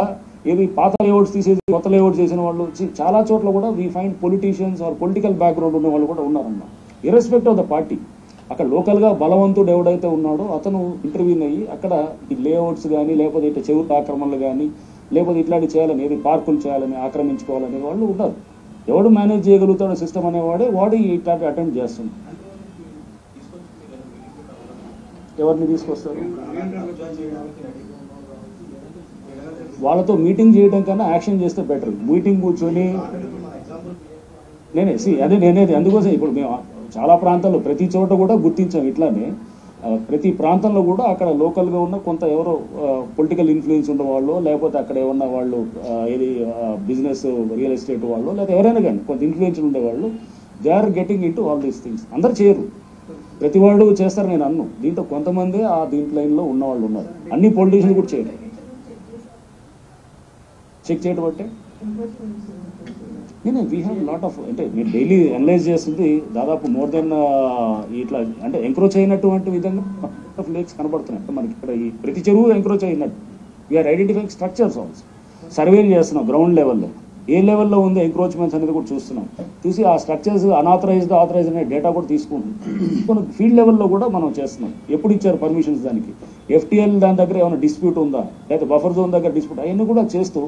ఏది పాత లేఅవుట్స్ తీసేసి కొత్త లేఅవుట్స్ చేసిన వాళ్ళు చాలా చోట్ల కూడా we find politicians or political background ఉన్న వాళ్ళు కూడా ఉన్నారన్నమాట. Irrespect of the party. అక్కడ లోకల్గా బలవంతుడు ఎవడైతే ఉన్నాడో అతను ఇంటర్వ్యూన్ అయ్యి అక్కడ ఈ లేఅవుట్స్ కానీ లేకపోతే ఇట్లా చెరువు ఆక్రమణలు కానీ లేకపోతే ఇట్లాంటి చేయాలని, ఏది పార్కులు చేయాలని, ఆక్రమించుకోవాలనే వాళ్ళు ఉన్నారు. ఎవడు మేనేజ్ చేయగలుగుతాడో సిస్టమ్ అనేవాడే వాడు ఇట్లాంటి అటెంప్ట్ చేస్తున్నాడు. ఎవరిని తీసుకొస్తారు? వాళ్ళతో మీటింగ్ చేయడం కన్నా యాక్షన్ చేస్తే బెటర్. మీటింగ్ కూర్చొని నేనేది అందుకోసం ఇప్పుడు మేము చాలా ప్రాంతాల్లో ప్రతి చోట కూడా గుర్తించాం. ఇట్లానే ప్రతి ప్రాంతంలో కూడా అక్కడ లోకల్గా ఉన్న కొంత ఎవరో పొలిటికల్ ఇన్ఫ్లుయెన్స్ ఉన్నవాళ్ళు, లేకపోతే అక్కడ ఏమన్నా వాళ్ళు ఏది బిజినెస్ రియల్ ఎస్టేట్ వాళ్ళు, లేకపోతే ఎవరైనా కానీ కొంత ఇన్ఫ్లుయెన్స్ ఉండేవాళ్ళు, they are getting into all these things. అందరు చేయరు, ప్రతి వాళ్ళు చేస్తారు నేను అన్ను. దీంట్లో కొంతమంది ఆ దీంట్లో లైన్లో ఉన్నవాళ్ళు ఉన్నారు. అన్ని పొలిటీషియన్స్ కూడా చేయరు. చెక్ చేయడం బట్టే వీ హ్యావ్ లాట్ ఆఫ్, అంటే మీరు డైలీ అనలైజ్ చేస్తుంది దాదాపు మోర్ దెన్ ఇట్లా అంటే ఎంక్రోచ్ అయినటువంటి విధంగా ఆఫ్ లేక్స్ కనబడుతున్నాయి. అంటే మనకి ఇక్కడ ఈ ప్రతి చెరువు ఎంక్రోచ్ అయినట్టు వీఆర్ ఐడెంటిఫైయింగ్ స్ట్రక్చర్స్ ఆల్సో. సర్వేలు చేస్తున్నాం గ్రౌండ్ లెవెల్లో. ఏ లెవెల్లో ఉంది ఎంక్రోచ్మెంట్స్ అనేది కూడా చూస్తున్నాం. చూసి ఆ స్ట్రక్చర్స్ అనాథరైజ్డ్ ఆథరైజ్డ్ అనే డేటా కూడా తీసుకుంటున్నాం. ఫీల్డ్ లెవెల్లో కూడా మనం చేస్తున్నాం. ఎప్పుడు ఇచ్చారు పర్మిషన్స్ దానికి, ఎఫ్టీఎల్ దాని దగ్గర ఏమైనా డిస్ప్యూట్ ఉందా, లేకపోతే బఫర్ జోన్ దగ్గర డిస్ప్యూట్, అవన్నీ కూడా చేస్తూ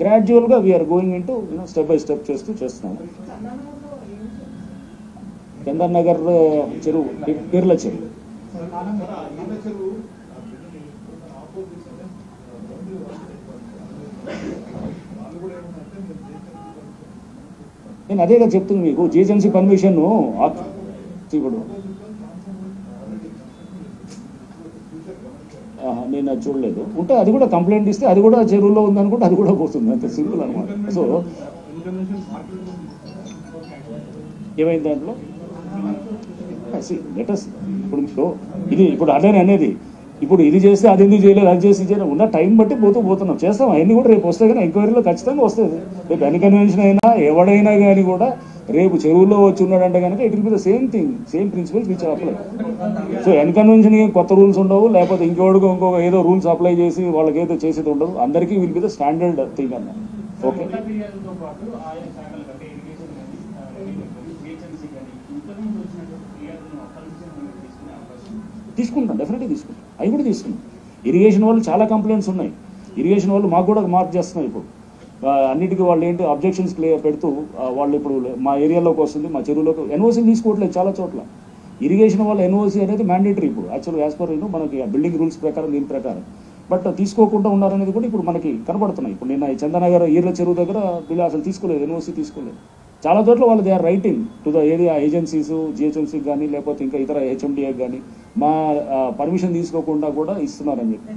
గ్రాడ్యువల్గా we're going into step by step చేస్తున్నాం. చందన్ నగర్ చెరువు, పీర్ల చెరువు, నేను అదేగా చెప్తుంది మీకు. జిహెచ్ఎంసీ పర్మిషన్ ఇప్పుడు నేను అది చూడలేదు. ఉంటే అది కూడా కంప్లైంట్ ఇస్తే అది కూడా చెరువులో ఉందనుకుంటే అది కూడా పోతుంది, అంత సింపుల్ అనమాట. సో ఏమైంది దాంట్లో లెటర్స్ ఇప్పుడు ఇది ఇప్పుడు అదే అనేది, ఇప్పుడు ఇది చేస్తే అది ఎందుకు చేయలేదు, అది చేసి చేయలేదు, ఉన్న టైం బట్టి పోతున్నాం, చేస్తాం. అవన్నీ కూడా రేపు వస్తాయి కానీ ఎంక్వైరీలో ఖచ్చితంగా వస్తుంది. రేపు ఎన్ని కన్వెన్షన్ అయినా ఎవడైనా కానీ కూడా రేపు చెరువులో వచ్చి ఉన్నాడంటే కనుక it will be the same thing, same principles which apply. So N Convention కొత్త రూల్స్ ఉండవు, లేకపోతే ఇంకోటికి ఇంకొక ఏదో రూల్స్ అప్లై చేసి వాళ్ళకి ఏదో చేసేది ఉండదు. అందరికీ will be the standard thing అన్న. ఓకే, తీసుకుంటాం, డెఫినెట్గా తీసుకుంటాం. అవి కూడా తీసుకుంటాం. ఇరిగేషన్ వాళ్ళు చాలా కంప్లైంట్స్ ఉన్నాయి. ఇరిగేషన్ వాళ్ళు మాకు కూడా మార్క్ చేస్తున్నారు. ఇప్పుడు అన్నిటికీ వాళ్ళు ఏంటి అబ్జెక్షన్స్ పెడుతూ వాళ్ళు ఇప్పుడు మా ఏరియాలోకి వస్తుంది, మా చెరువులోకి ఎన్ఓసీ తీసుకోవట్లేదు చాలా చోట్ల. ఇరిగేషన్ వాళ్ళ ఎన్ఓసీ అనేది మ్యాండేటరీ ఇప్పుడు యాక్చువల్గా యాజ్ పర్ మనకి బిల్డింగ్ రూల్స్ ప్రకారం, దీని ప్రకారం. బట్ తీసుకోకుండా ఉన్నారనేది కూడా ఇప్పుడు మనకి కనబడుతున్నాయి. ఇప్పుడు నిన్న చందనగర్ ఈర్ల చెరువు దగ్గర వీళ్ళు అసలు తీసుకోలేదు, ఎన్ఓసీ తీసుకోలేదు. చాలా చోట్ల వాళ్ళు they are writing to the area agencies, జిహెచ్ఎంసీకి కానీ లేకపోతే ఇంకా ఇతర హెచ్ఎండిఏకి కానీ మా పర్మిషన్ తీసుకోకుండా కూడా ఇస్తున్నారని చెప్పి.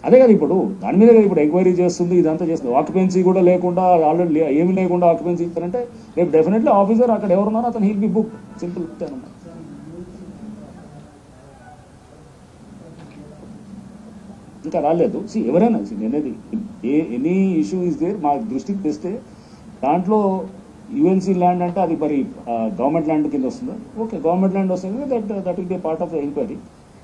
అదే కదా ఇప్పుడు దాని మీద ఇప్పుడు ఎంక్వైరీ చేస్తుంది, ఇదంతా చేస్తుంది. ఆక్యుపెన్సీ కూడా లేకుండా ఆల్రెడీ ఏమి లేకుండా ఆక్యుపెన్సీ ఇస్తారంటే రేపు డెఫినెట్లీ ఆఫీసర్ అక్కడ ఎవరున్నారో అతను హీల్ బి బుక్, సింపుల్ అనమాట. ఇంకా రాలేదు. ఎవరైనా నేనేది ఎనీ ఇష్యూ ఇస్ దేర్ మా దృష్టికి తెస్తే దాంట్లో యుఎన్సీ ల్యాండ్ అంటే అది మరి గవర్నమెంట్ ల్యాండ్ కింద వస్తుందా? ఓకే, గవర్నమెంట్ ల్యాండ్ వస్తుంది, that will B part of the enquiry.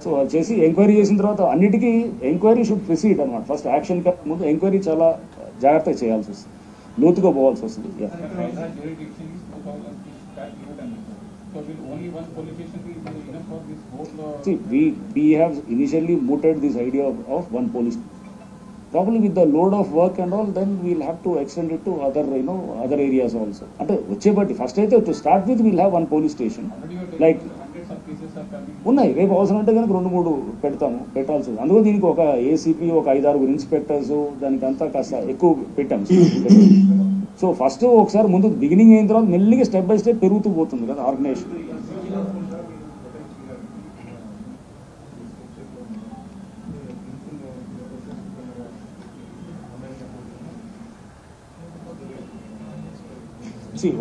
So అది చేసి ఎంక్వైరీ చేసిన తర్వాత అన్నిటికీ ఎంక్వైరీ షుడ్ ప్రిసీడ్ అనమాట. ఫస్ట్ యాక్షన్ ముందు ఎంక్వైరీ చాలా జాగ్రత్తగా చేయాల్సి వస్తుంది, లోతుగా పోవాల్సి వస్తుంది. See, we have initially mooted this idea of one police. Probably with the load of work and all, then we'll have to extend it to other areas also. అంటే వచ్చేబట్టి ఫస్ట్ అయితే to start with we'll have one police station. Like ఉన్నాయి, రేపు అవసరం అంటే కనుక 2-3 పెట్టాల్సి ఉంది. అందులో దీనికి ఒక ఏసీపీ, ఒక 5-6 ఇన్స్పెక్టర్స్, దానికి అంతా కాస్త ఎక్కువ పెట్టాం. సో ఫస్ట్ ఒకసారి ముందు బిగినింగ్ అయిన తర్వాత మెల్లిగా స్టెప్ బై స్టెప్ పెరుగుతూ పోతుంది కదా ఆర్గనైజేషన్.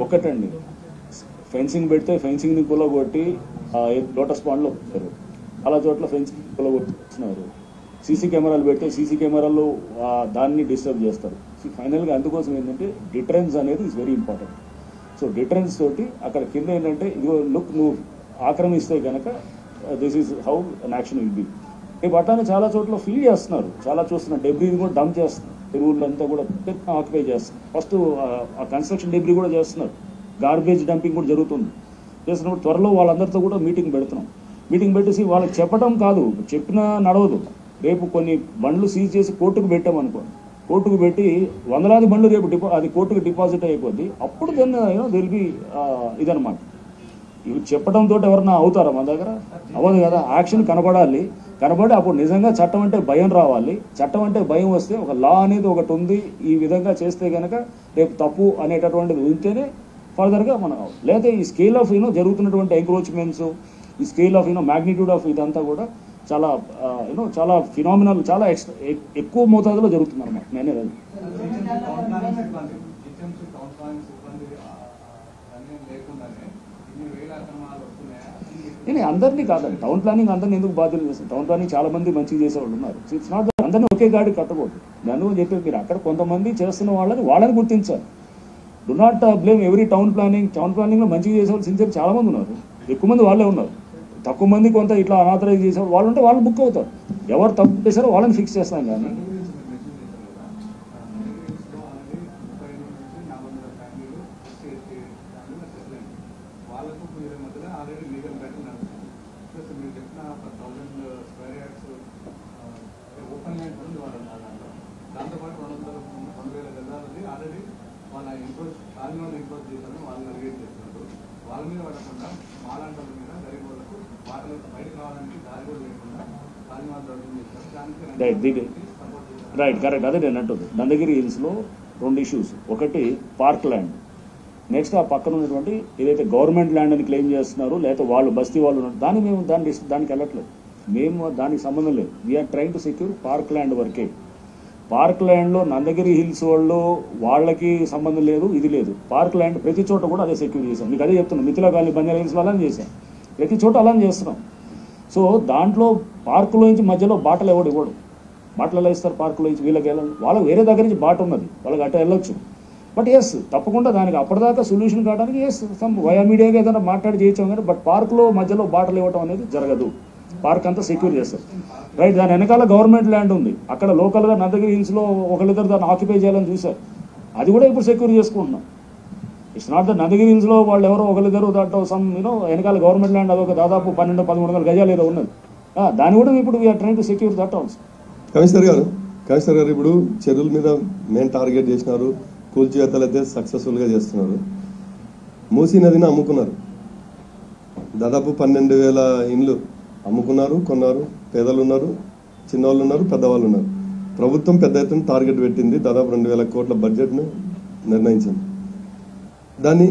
ఒకటండి, ఫెన్సింగ్ పెడితే ఫెన్సింగ్ని కూలగొట్టి లోటస్ పాండ్లో పెట్టారు, చాలా చోట్ల ఫెన్సింగ్ కూలగొట్టున్నారు. సీసీ కెమెరాలు పెడితే సీసీ కెమెరాలు దాన్ని డిస్టర్బ్ చేస్తారు. ఫైనల్గా అందుకోసం ఏంటంటే డిటరెన్స్ అనేది is very important. So deterrence తోటి అక్కడ కింద ఏంటంటే ఇదిగో లుక్ నువ్వు ఆక్రమిస్తే కనుక this is how an action will be. ఈ బట్టాన్ని చాలా చోట్ల ఫీల్ చేస్తున్నారు, చాలా చూస్తున్నారు. డెబ్రీని కూడా డంప్ చేస్తున్నారు, చెరువులంతా కూడా ఆక్యుపై చేస్తున్నారు. ఫస్ట్ ఆ కన్స్ట్రక్షన్ డెబ్రీ కూడా చేస్తున్నారు, గార్బేజ్ డంపింగ్ కూడా జరుగుతుంది. చేస్తున్నప్పుడు త్వరలో వాళ్ళందరితో కూడా మీటింగ్ పెడుతున్నాం. మీటింగ్ పెట్టేసి వాళ్ళకి చెప్పడం కాదు, చెప్పినా నడవదు. రేపు కొన్ని బండ్లు సీజ్ చేసి కోర్టుకు పెట్టామనుకో, కోర్టుకు పెట్టి వందలాది బండ్లు రేపు అది కోర్టుకు డిపాజిట్ అయిపోద్ది. అప్పుడు దాన్ని దిల్ బి ఇదనమాట. ఇవి చెప్పడంతో ఎవరన్నా అవుతారా మన దగ్గర? అవ్వదు కదా. యాక్షన్ కనబడాలి, కనబడి అప్పుడు నిజంగా చట్టం అంటే భయం రావాలి. చట్టం అంటే భయం వస్తే ఒక లా అనేది ఒకటి ఉంది, ఈ విధంగా చేస్తే కనుక రేపు తప్పు అనేటటువంటిది ఉంటేనే ఫర్దర్గా మనం. లేకపోతే ఈ స్కేల్ ఆఫ్ జరుగుతున్నటువంటి ఎంక్రోచ్మెంట్స్, ఈ స్కేల్ ఆఫ్ మ్యాగ్నిట్యూడ్ ఆఫ్ ఇదంతా కూడా చాలా చాలా ఫినామినల్, చాలా ఎక్కువ మోతాదులో జరుగుతుంది అనమాట. నేనే నేను అందరినీ కాదండి, టౌన్ ప్లానింగ్ అందరినీ ఎందుకు బాధ్యత చేస్తాను? టౌన్ ప్లానింగ్ చాలా మంది మంచిగా చేసేవాళ్ళు ఉన్నారు. ఇట్స్ నాట్ అందరినీ ఒకే గాడి కట్టకూడదు. దాని చెప్పి మీరు అక్కడ కొంతమంది చేస్తున్న వాళ్ళని గుర్తించాలి. Do not blame every town planning. Town ప్లానింగ్లో మంచిగా చేసేవాళ్ళు సిన్సియర్ చాలా మంది ఉన్నారు, ఎక్కువ మంది వాళ్ళే ఉన్నారు. తక్కువ మంది కొంత ఇట్లా అనాథరైజ్ చేసేవాళ్ళు వాళ్ళు ఉంటే వాళ్ళు బుక్ అవుతారు. ఎవరు తప్పు చేశారో వాళ్ళని ఫిక్స్ చేస్తాం. కానీ వాళ్ళ ఇంట్రెస్ట్ వాళ్ళ ఇంట్రెస్ట్ చేశారని వాళ్ళు నెగ్లెక్ట్ చేస్తున్నారు. వాళ్ళ మీద పడకుండా మాలాంటి వాళ్ళ మీద గరీబ్ వాళ్ళకు వాటిలో బయటకు రావడానికి దారి కూడా లేకుండా వాళ్ళు మాత్రం అర్థం చేస్తారు. దానికి రైట్ కరెక్ట్. అదే నేను అంటుంది నందగిరి హిల్స్లో 2 ఇష్యూస్. ఒకటి పార్క్ ల్యాండ్, నెక్స్ట్ ఆ పక్కన ఉన్నటువంటి ఏదైతే గవర్నమెంట్ ల్యాండ్ అని క్లెయిమ్ చేస్తున్నారు లేకపోతే వాళ్ళు బస్తీ వాళ్ళు ఉన్నారు దాన్ని మేము దానికి వెళ్ళట్లేదు, మేము దానికి సంబంధం లేదు. We're trying to secure park land వరకే. పార్క్ ల్యాండ్లో నందగిరి హిల్స్ వాళ్ళు వాళ్ళకి సంబంధం లేదు, ఇది లేదు. పార్క్ ల్యాండ్ ప్రతి చోట కూడా అదే సెక్యూర్ చేసాం. మీకు అదే చెప్తున్నాం, మిథిలా కాలనీ బంజారా హిల్స్లో అలానే చేసాం, ప్రతి చోట అలానే చేస్తున్నాం. సో దాంట్లో పార్కులో నుంచి మధ్యలో బాటలు ఎవడు ఇవ్వడు. బాటలు ఎలా ఇస్తారు పార్కులో నుంచి? వీళ్ళకి వెళ్ళాలి, వాళ్ళకి వేరే దగ్గర నుంచి బాట ఉన్నది, వాళ్ళకి అట్లా వెళ్ళొచ్చు. బట్ ఎస్ తప్పకుండా దానికి అప్పటిదాకా సొల్యూషన్ కావడానికి ఎస్ వయా మీడియాగా ఏదైనా మాట్లాడి చేయొచ్చాం కానీ బట్ పార్కులో మధ్యలో బాటలు ఇవ్వడం అనేది జరగదు. పార్క్ అంతా సెక్యూర్ చేస్తారు. రైట్, దాని వెనకాల గవర్నమెంట్ ల్యాండ్ ఉంది, అక్కడ లోకల్గా నందగిరి హిల్స్లో ఒకరిద్దరు దాన్ని ఆక్యుపై చేయాలని చూశారు, అది కూడా ఇప్పుడు సెక్యూర్ చేసుకుంటున్నాం. ఇట్స్ నాట్ ద నందగిరి హిల్స్లో వాళ్ళు ఎవరో ఒకరిద్దరు దాంట్లో వెనకాల గవర్నమెంట్ ల్యాండ్ అదొక దాదాపు 1200-1300 గజాలు ఏదో ఉన్నది, దాన్ని కూడా ఇప్పుడు we're trying to secure that also. Commissioner గారు ఇప్పుడు చెరువుల మీద మెయిన్ టార్గెట్ చేసినారు, కూల్చివేతలు అయితే సక్సెస్ఫుల్గా చేస్తున్నారు. మూసీ నదిని అమ్ముకున్నారు, దాదాపు 12,000 ఇండ్లు అమ్ముకున్నారు, కొన్నారు. పేదలు ఉన్నారు, చిన్నవాళ్ళు ఉన్నారు, పెద్దవాళ్ళు ఉన్నారు. ప్రభుత్వం పెద్ద ఎత్తున టార్గెట్ పెట్టింది, దాదాపు 2,000 కోట్ల బడ్జెట్ను నిర్ణయించింది. దాన్ని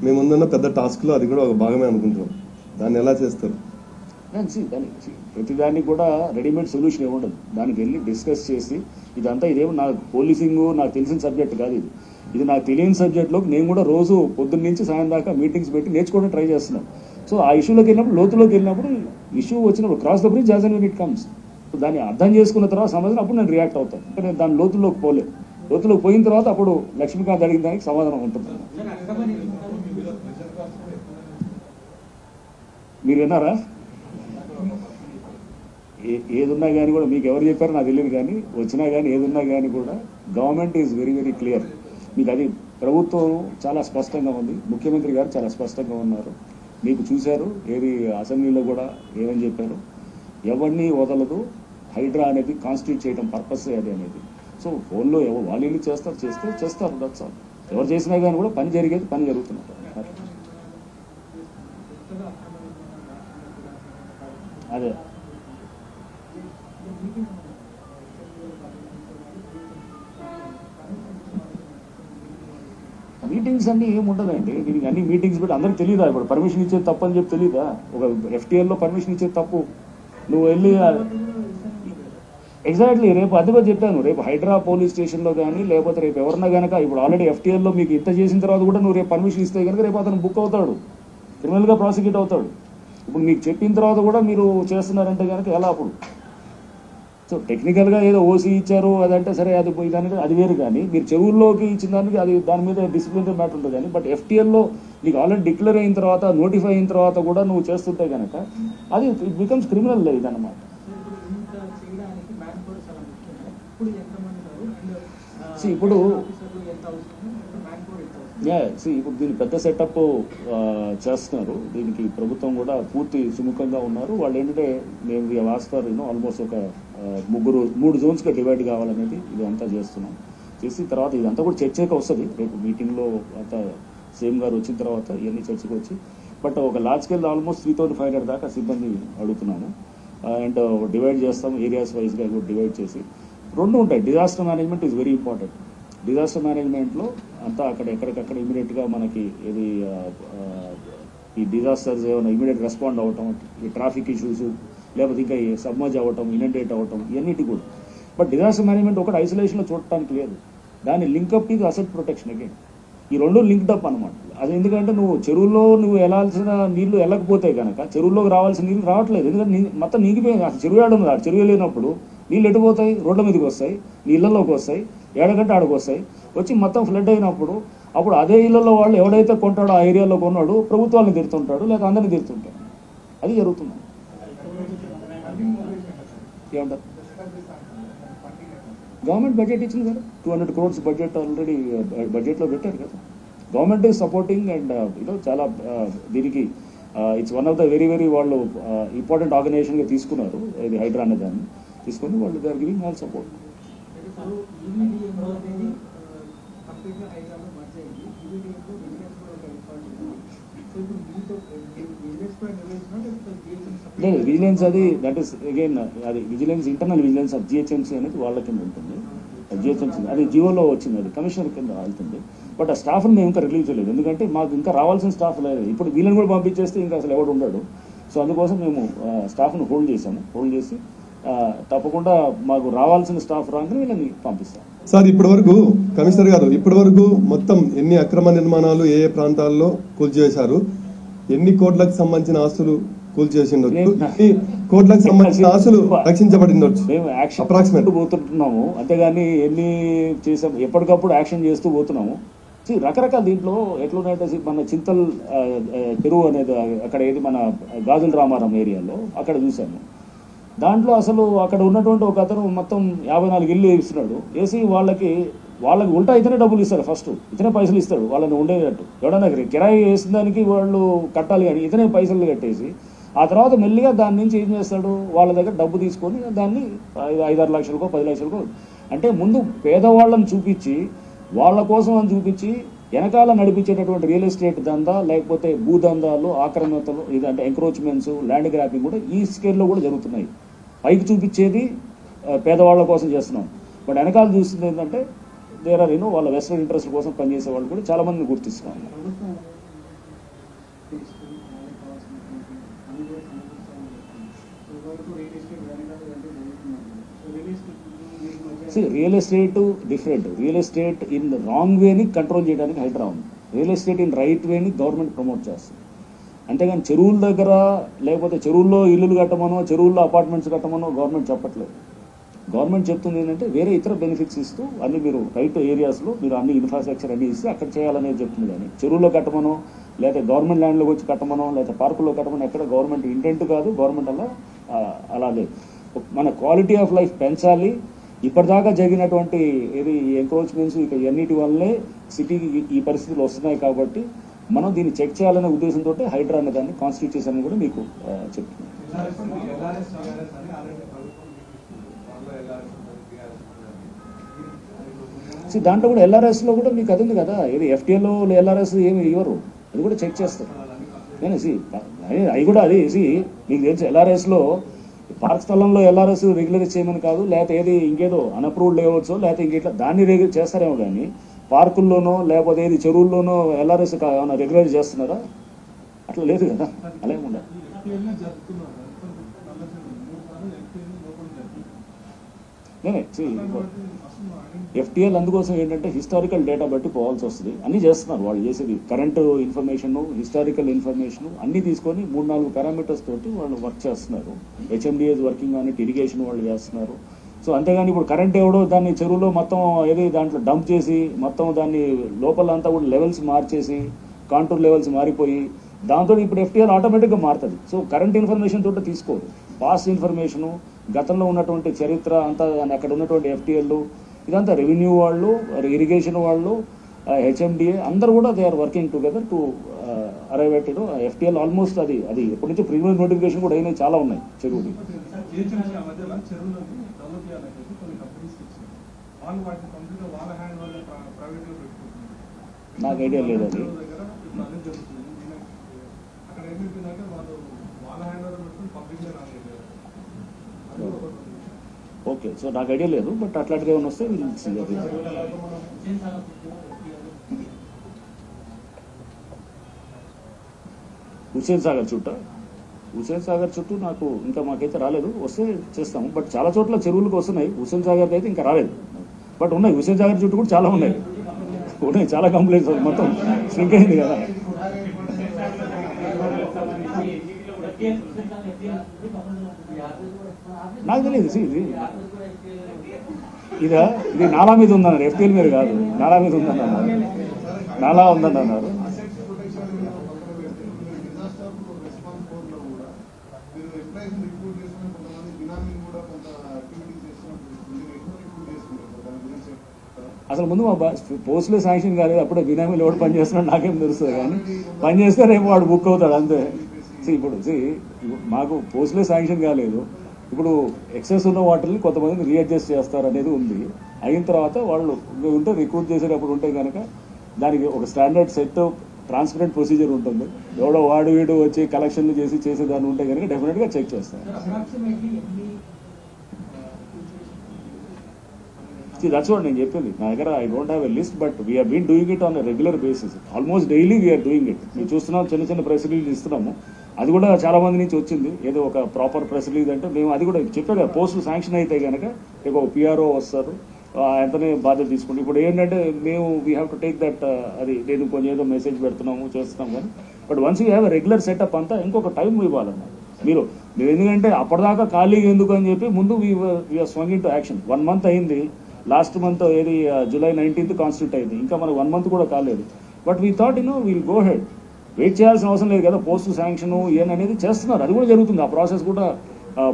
మేము ముందున్న పెద్ద టాస్క్లో అది కూడా ఒక భాగమే అనుకుంటున్నాం. దాన్ని ఎలా చేస్తారు? దానికి ప్రతిదానికి కూడా రెడీమేడ్ సొల్యూషన్ ఏముండదు. దానికి వెళ్ళి డిస్కస్ చేసి ఇదేమో నాకు పోలీసింగ్ నాకు తెలిసిన సబ్జెక్ట్ కాదు, ఇది నాకు తెలియని సబ్జెక్ట్లోకి నేను కూడా రోజు పొద్దున్న నుంచి సాయం దాకా మీటింగ్స్ పెట్టి నేర్చుకోవడం ట్రై చేస్తున్నాను. సో ఆ ఇష్యూలోకి వెళ్ళినప్పుడు లోతులోకి వెళ్ళినప్పుడు ఇష్యూ వచ్చినప్పుడు cross the bridge as and when it comes, దాన్ని అర్థం చేసుకున్న తర్వాత సమాధానం అప్పుడు నేను రియాక్ట్ అవుతాను. అంటే నేను దాని లోతుల్లోకి పోలేదు, లోతులోకి పోయిన తర్వాత అప్పుడు లక్ష్మీకాంత్ అడిగిన దానికి సమాధానం ఉంటుంది. మీరు విన్నారా? ఏదున్నా కానీ కూడా మీకు ఎవరు చెప్పారో నాకు తెలియదు, కానీ వచ్చినా కానీ ఏదున్నా కానీ కూడా government is very very clear. మీకు అది ప్రభుత్వం చాలా స్పష్టంగా ఉంది, ముఖ్యమంత్రి గారు చాలా స్పష్టంగా ఉన్నారు. మీకు చూశారు ఏది అసెంబ్లీలో కూడా ఏమని చెప్పారు, ఎవరిని వదలదు, హైడ్రా అనేది కాన్స్టిట్యూట్ చేయడం పర్పస్ అది అనేది. సో ఫోన్లో వాళ్ళు ఇల్లు చేస్తారు దట్స్ ఆల్. ఎవరు చేసినా కానీ కూడా పని జరిగేది పని జరుగుతున్నారు. అదే మీటింగ్స్ అన్నీ ఏముండదండి, దీనికి అన్ని మీటింగ్స్ పెట్టి అందరికి తెలియదా? ఇప్పుడు పర్మిషన్ ఇచ్చేది తప్పు అని చెప్పి తెలియదా? ఒక FTLలో పర్మిషన్ ఇచ్చేది తప్పు, నువ్వు వెళ్ళి ఎగ్జాక్ట్లీ రేపు అది కూడా చెప్పాను, రేపు హైడ్రా పోలీస్ స్టేషన్లో కానీ లేకపోతే రేపు ఎవరన్నా కనుక ఇప్పుడు ఆల్రెడీ FTLలో మీకు ఇంత చేసిన తర్వాత కూడా నువ్వు రేపు పర్మిషన్ ఇస్తే కనుక రేపు అతను బుక్ అవుతాడు, క్రిమినల్గా ప్రాసిక్యూట్ అవుతాడు. ఇప్పుడు మీకు చెప్పిన తర్వాత కూడా మీరు చేస్తున్నారంటే కనుక ఎలా అప్పుడు? సో టెక్నికల్గా ఏదో ఓసీ ఇచ్చారు అదంటే సరే, అది దానికి అది వేరు. కానీ మీరు చెవుల్లోకి ఇచ్చిన దానికి అది దాని మీద డిసిప్లినరీ మ్యాటర్ ఉంటుంది. కానీ బట్ FTLలో నీకు ఆల్రెడీ డిక్లేర్ అయిన తర్వాత నోటిఫై అయిన తర్వాత కూడా నువ్వు చేస్తుంటే కనుక అది ఇట్ బికమ్స్ క్రిమినల్ ఇదన్నమాట. ఇప్పుడు ఇప్పుడు దీని పెద్ద సెటప్ చేస్తున్నారు, దీనికి ప్రభుత్వం కూడా పూర్తి సుముఖంగా ఉన్నారు. వాళ్ళు ఏంటంటే మేము వాస్తారు ఆల్మోస్ట్ ఒక 3 జోన్స్గా డివైడ్ కావాలనేది ఇదంతా చేస్తున్నాం. చేసిన తర్వాత ఇదంతా కూడా చర్చకి వస్తుంది, రేపు మీటింగ్లో అంతా సీఎం గారు వచ్చిన తర్వాత ఇవన్నీ చర్చకు వచ్చి. బట్ ఒక లార్జ్ స్కేల్ ఆల్మోస్ట్ 3,500 దాకా సిబ్బంది అడుగుతున్నాము. అండ్ డివైడ్ చేస్తాం, ఏరియాస్ వైజ్గా కూడా డివైడ్ చేసి 2 ఉంటాయి. Disaster management is very important. Disaster మేనేజ్మెంట్లో అంతా అక్కడ ఎక్కడికక్కడ ఇమీడియట్గా మనకి ఇది ఈ డిజాస్టర్స్ ఏమైనా ఇమీడియట్ రెస్పాండ్ అవ్వటం, ఈ ట్రాఫిక్ ఇష్యూస్ లేకపోతే ఇంకా సబ్మర్జ్ అవ్వటం, ఇనండేట్ అవ్వటం, ఇవన్నిటి కూడా. బట్ డిజాస్టర్ మేనేజ్మెంట్ ఒకటి ఐసోలేషన్లో చూడటానికి లేదు, దాన్ని లింకప్ ఇది అసెట్ ప్రొటెక్షన్ అగైన్. ఈ 2 లింక్డ్ అప్ అనమాట. అది ఎందుకంటే నువ్వు చెరువుల్లో నువ్వు వెళ్ళాల్సిన నీళ్లు వెళ్ళకపోతే కనుక చెరువుల్లోకి రావాల్సిన నీళ్ళు రావట్లేదు, ఎందుకంటే మొత్తం నీగిపోయింది. అసలు చెరువు ఏడు ఉంది, ఆ చెరువు వెళ్ళినప్పుడు నీళ్ళు ఎటుపోతాయి? రోడ్ల మీదకి వస్తాయి, నీళ్ళల్లోకి వస్తాయి, ఏడకంటే ఆడికి వస్తాయి, వచ్చి మొత్తం ఫ్లడ్ అయినప్పుడు అప్పుడు అదే ఇళ్లలో వాళ్ళు ఎవడైతే కొంటాడో ఆ ఏరియాలో కొన్నాడు ప్రభుత్వాలను తిడుతుంటాడు, లేదా అందరినీ తిడుతుంటాడు. అది జరుగుతుంది. ఏమంటారు? గవర్నమెంట్ బడ్జెట్ ఇచ్చింది కదా, 200 crores బడ్జెట్ ఆల్రెడీ బడ్జెట్లో పెట్టారు కదా. గవర్నమెంట్ ఈజ్ సపోర్టింగ్ అండ్ చాలా దీనికి it's one of the very very వాళ్ళు ఇంపార్టెంట్ ఆర్గనైజేషన్గా తీసుకున్నారు ఇది హైడ్రా అనే దాన్ని తీసుకొని వాళ్ళు they are giving all support. లేదు విజిలెన్స్ అది దట్ ఈస్ అగైన్ అది vigilance internal vigilance of GHMC అనేది వాళ్ళ కింద ఉంటుంది. జిహెచ్ఎంసీ అది జియోలో వచ్చింది, అది కమిషనర్ కింద వెళ్తుంది. బట్ ఆ స్టాఫ్ని మేము ఇంకా రిలీవ్ చేయలేదు, ఎందుకంటే మాకు ఇంకా రావాల్సిన స్టాఫ్ లేదు. ఇప్పుడు వీళ్ళని కూడా పంపించేస్తే ఇంకా అసలు ఎవడు ఉండడు. సో అందుకోసం మేము స్టాఫ్ను హోల్డ్ చేసాము. హోల్డ్ చేసి తప్పకుండా మాకు రావాల్సిన స్టాఫ్ రాగానే వీళ్ళని పంపిస్తాం. సార్ ఇప్పటి వరకు కమిషనర్ గారు ఇప్పటి వరకు మొత్తం ఎన్ని అక్రమ నిర్మాణాలు ఏ ప్రాంతాల్లో కూల్చివేశారు, ఎన్ని కోట్లకు సంబంధించిన ఆస్తులు కూల్చేసి ఉండొచ్చు, కోట్లకు సంబంధించిన ఆస్తులు రక్షించబడి ఉండొచ్చు? మేము యాక్షన్ పోతున్నాము, అంతేగాని ఎన్ని చేసాం ఎప్పటికప్పుడు యాక్షన్ చేస్తూ పోతున్నాము. రకరకాల దీంట్లో ఎట్లున్నాయంటే మన చింతల్ చెరువు అనేది అక్కడ ఏది మన గాజుల రామారం ఏరియాలో అక్కడ చూసాము. దాంట్లో అసలు అక్కడ ఉన్నటువంటి ఒక అతను మొత్తం 54 ఇల్లు వేస్తున్నాడు. వేసి వాళ్ళకి ఉల్టా ఇతనే డబ్బులు ఇస్తాడు, ఫస్ట్ ఇతనే పైసలు ఇస్తాడు వాళ్ళని ఉండేటట్టు. ఎవడన్నా కిరాయి వేసిన దానికి వాళ్ళు కట్టాలి కానీ ఇతనే పైసలు కట్టేసి ఆ తర్వాత మెల్లిగా దాని నుంచి ఏం చేస్తాడు, వాళ్ళ దగ్గర డబ్బు తీసుకొని దాన్ని 5-6 లక్షలకో 10 లక్షలకో, అంటే ముందు పేదవాళ్ళని చూపించి వాళ్ళ కోసం అని చూపించి వెనకాల నడిపించేటటువంటి రియల్ ఎస్టేట్ దందా, లేకపోతే భూదందాలు, ఆక్రమణలు, ఇదంటే ఎంక్రోచ్మెంట్స్, ల్యాండ్ గ్రాపింగ్ కూడా ఈ స్కేల్లో కూడా జరుగుతున్నాయి. పైకి చూపించేది పేదవాళ్ళ కోసం చేస్తున్నాం, బట్ వెనకాల చూస్తుంది ఏంటంటే దేర్ ఆర్ వాళ్ళ వెస్టర్న్ ఇంట్రెస్ట్ కోసం పనిచేసే వాళ్ళు కూడా చాలా మందిని గుర్తిస్తున్నాం. Real estate different. Real estate in wrong వేని కంట్రోల్ చేయడానికి హైడ్రా ఉంది. రియల్ ఎస్టేట్ ఇన్ రైట్ వేని గవర్నమెంట్ ప్రమోట్ చేస్తుంది. అంతేగాని చెరువుల దగ్గర లేకపోతే చెరువుల్లో ఇల్లులు కట్టమనో చెరువుల్లో అపార్ట్మెంట్స్ కట్టమనో గవర్నమెంట్ చెప్పట్లేదు. గవర్నమెంట్ చెప్తుంది ఏంటంటే వేరే ఇతర బెనిఫిట్స్ ఇస్తూ అన్ని మీరు రైట్ ఏరియాస్లో మీరు అన్ని ఇన్ఫ్రాస్ట్రక్చర్ అన్ని ఇస్తే అక్కడ చేయాలనేది చెప్తుంది. కానీ చెరువుల్లో కట్టమనో లేదా గవర్నమెంట్ ల్యాండ్లోకి వచ్చి కట్టమనో లేదా పార్కుల్లో కట్టమనో ఎక్కడ గవర్నమెంట్ ఇంటెంట్ కాదు. గవర్నమెంట్ అలా లేదు. మన క్వాలిటీ ఆఫ్ లైఫ్ పెంచాలి. ఇప్పటిదాకా జరిగినటువంటి ఏది ఎంక్రోచ్మెంట్స్ ఇక ఎన్నిటి వల్లే సిటీకి ఈ పరిస్థితులు వస్తున్నాయి. కాబట్టి మనం దీన్ని చెక్ చేయాలనే ఉద్దేశంతో హైడ్రా అనే దాన్ని కాన్స్టిట్యూట్ చేశానని కూడా మీకు చెప్తున్నాను. దాంట్లో కూడా ఎల్ఆర్ఎస్లో కూడా మీకు అది ఉంది కదా, ఏది ఎఫ్టీఏలో ఎల్ఆర్ఎస్ ఏమి ఇవ్వరు, అది కూడా చెక్ చేస్తారు. నేను అవి కూడా అది మీకు తెలుసు ఎల్ఆర్ఎస్లో పార్క్ స్థలంలో ఎల్ఆర్ఎస్ రెగ్యులరైజ్ చేయమని కాదు, లేకపోతే ఏది ఇంకేదో అన్అప్రూవ్డ్ లేవచ్చు, లేకపోతే ఇంకేట్లా దాన్ని రెగ్యులర్ చేస్తారేమో. కానీ పార్కుల్లోనో లేకపోతే ఏది చెరువుల్లోనో ఎల్ఆర్ఎస్ ఏమైనా రెగ్యులరైజ్ చేస్తున్నారా? అట్లా లేదు కదా, అలా ఏమి ఉండదు. ఎఫ్టీఎల్ అందుకోసం ఏంటంటే హిస్టారికల్ డేటా బట్టి పోవాల్సి వస్తుంది. అన్నీ చేస్తున్నారు వాళ్ళు, చేసేది కరెంటు ఇన్ఫర్మేషన్, హిస్టారికల్ ఇన్ఫర్మేషన్ అన్నీ తీసుకొని 3-4 పారామీటర్స్ తోటి వాళ్ళు వర్క్ చేస్తున్నారు. హెచ్ఎండిఏస్ వర్కింగ్ ఆన్ ఇట్, ఇరిగేషన్ వాళ్ళు చేస్తున్నారు. సో అంతేగాని ఇప్పుడు కరెంట్ ఎవడో దాన్ని చెరువులో మొత్తం ఏది దాంట్లో డంప్ చేసి మొత్తం దాన్ని లోపల అంతా కూడా లెవెల్స్ మార్చేసి కాంటూర్ లెవెల్స్ మారిపోయి దాంతో ఇప్పుడు ఎఫ్టీఎల్ ఆటోమేటిక్గా మారుతుంది. సో కరెంట్ ఇన్ఫర్మేషన్ తోటి తీసుకోరు, పాస్ట్ ఇన్ఫర్మేషను, గతంలో ఉన్నటువంటి చరిత్ర అంతా, అక్కడ ఉన్నటువంటి ఎఫ్టీఎల్ ఇదంతా రెవెన్యూ వాళ్ళు, ఇరిగేషన్ వాళ్ళు, హెచ్ఎండిఏ అందరూ కూడా they are working together to arrive at FTL. Almost అది ఎప్పటి నుంచి ప్రీమియం నోటిఫికేషన్ కూడా అయినాయి, చాలా ఉన్నాయి చెరువులు. నాకు ఐడియా లేదు అది. ఓకే, సో నాకు ఐడియా లేదు, బట్ అట్లాంటిది ఏమైనా వస్తే హుస్సేన్ సాగర్ చుట్టూ నాకు ఇంకా మాకైతే రాలేదు, వస్తే చేస్తాము. బట్ చాలా చోట్ల చెరువులకు వస్తున్నాయి, హుస్సేన్ సాగర్ అయితే ఇంకా రాలేదు. బట్ ఉన్నాయి, హుస్సేన్ సాగర్ చుట్టూ కూడా చాలా ఉన్నాయి, చాలా కంప్లైంట్స్ మొత్తం స్ట్రింక్ అయింది కదా. నాకు తెలియదు ఇది నాలా మీద ఉందన్నారు, ఎఫ్టీఎల్ మీద కాదు, నాలా మీద ఉందన్నారు, నాలా ఉందని అన్నారు. అసలు ముందు మా పోస్టులో శాంక్షన్ కాలేదు, అప్పుడే బినామీలు ఎవడు పని చేస్తున్నాడు నాకేం తెలుస్తుంది. కానీ పని చేస్తే రేపు వాడు బుక్ అవుతాడు అంతే. ఇప్పుడు మాకు పోస్టులో శాంక్షన్ కాలేదు, ఇప్పుడు ఎక్సెస్ ఉన్న వాటిని కొంతమందిని రీఅడ్జస్ట్ చేస్తారు అనేది ఉంది. అయిన తర్వాత వాళ్ళు ఉంటే రిక్రూట్ చేసేటప్పుడు ఉంటే కనుక దానికి ఒక స్టాండర్డ్ సెట్ ట్రాన్స్పరెంట్ ప్రొసీజర్ ఉంటుంది. ఎవడో వాడు వీడు వచ్చి కలెక్షన్లు చేసేదాన్ని ఉంటే కనుక డెఫినెట్గా చెక్ చేస్తాం. దట్స్ వాట్ నేను చెప్పింది. నా దగ్గర I don't have a list, but we're been doing it on a regular basis. Almost daily we're doing it. మేము చూస్తున్నాం, చిన్న చిన్న ప్రెస్ రిలీజ్ ఇస్తున్నాము. అది కూడా చాలా మంది నుంచి వచ్చింది. ఏదో ఒక ప్రాపర్ ప్రెస్ రిలీజ్ అంటే మేము అది కూడా చెప్పే కదా, పోస్టులు శాంక్షన్ అయితే కనుక రేపు ఒక పిఆర్ఓ వస్తారు, ఎంతనే బాధ్యత తీసుకుంటాం. ఇప్పుడు ఏంటంటే మేము we have to take that, అది నేను కొంచెం ఏదో మెసేజ్ పెడుతున్నాము చేస్తున్నాం కానీ, but once you have regular setup అంతా ఇంకొక టైం ఇవ్వాలన్నమాట. మీరు ఎందుకంటే అప్పటిదాకా ఖాళీగా ఎందుకు అని చెప్పి ముందు we're swing into action. 1 month అయింది. లాస్ట్ మంత్ ఏది July 19th కాన్స్టిట్యూట్ అయింది. ఇంకా మనకు 1 month కూడా కాలేదు. But we thought will go head. Wait చేయాల్సిన అవసరం లేదు కదా. పోస్టు శాంక్షన్ అనేది చేస్తున్నారు, అది కూడా జరుగుతుంది. ఆ ప్రాసెస్ కూడా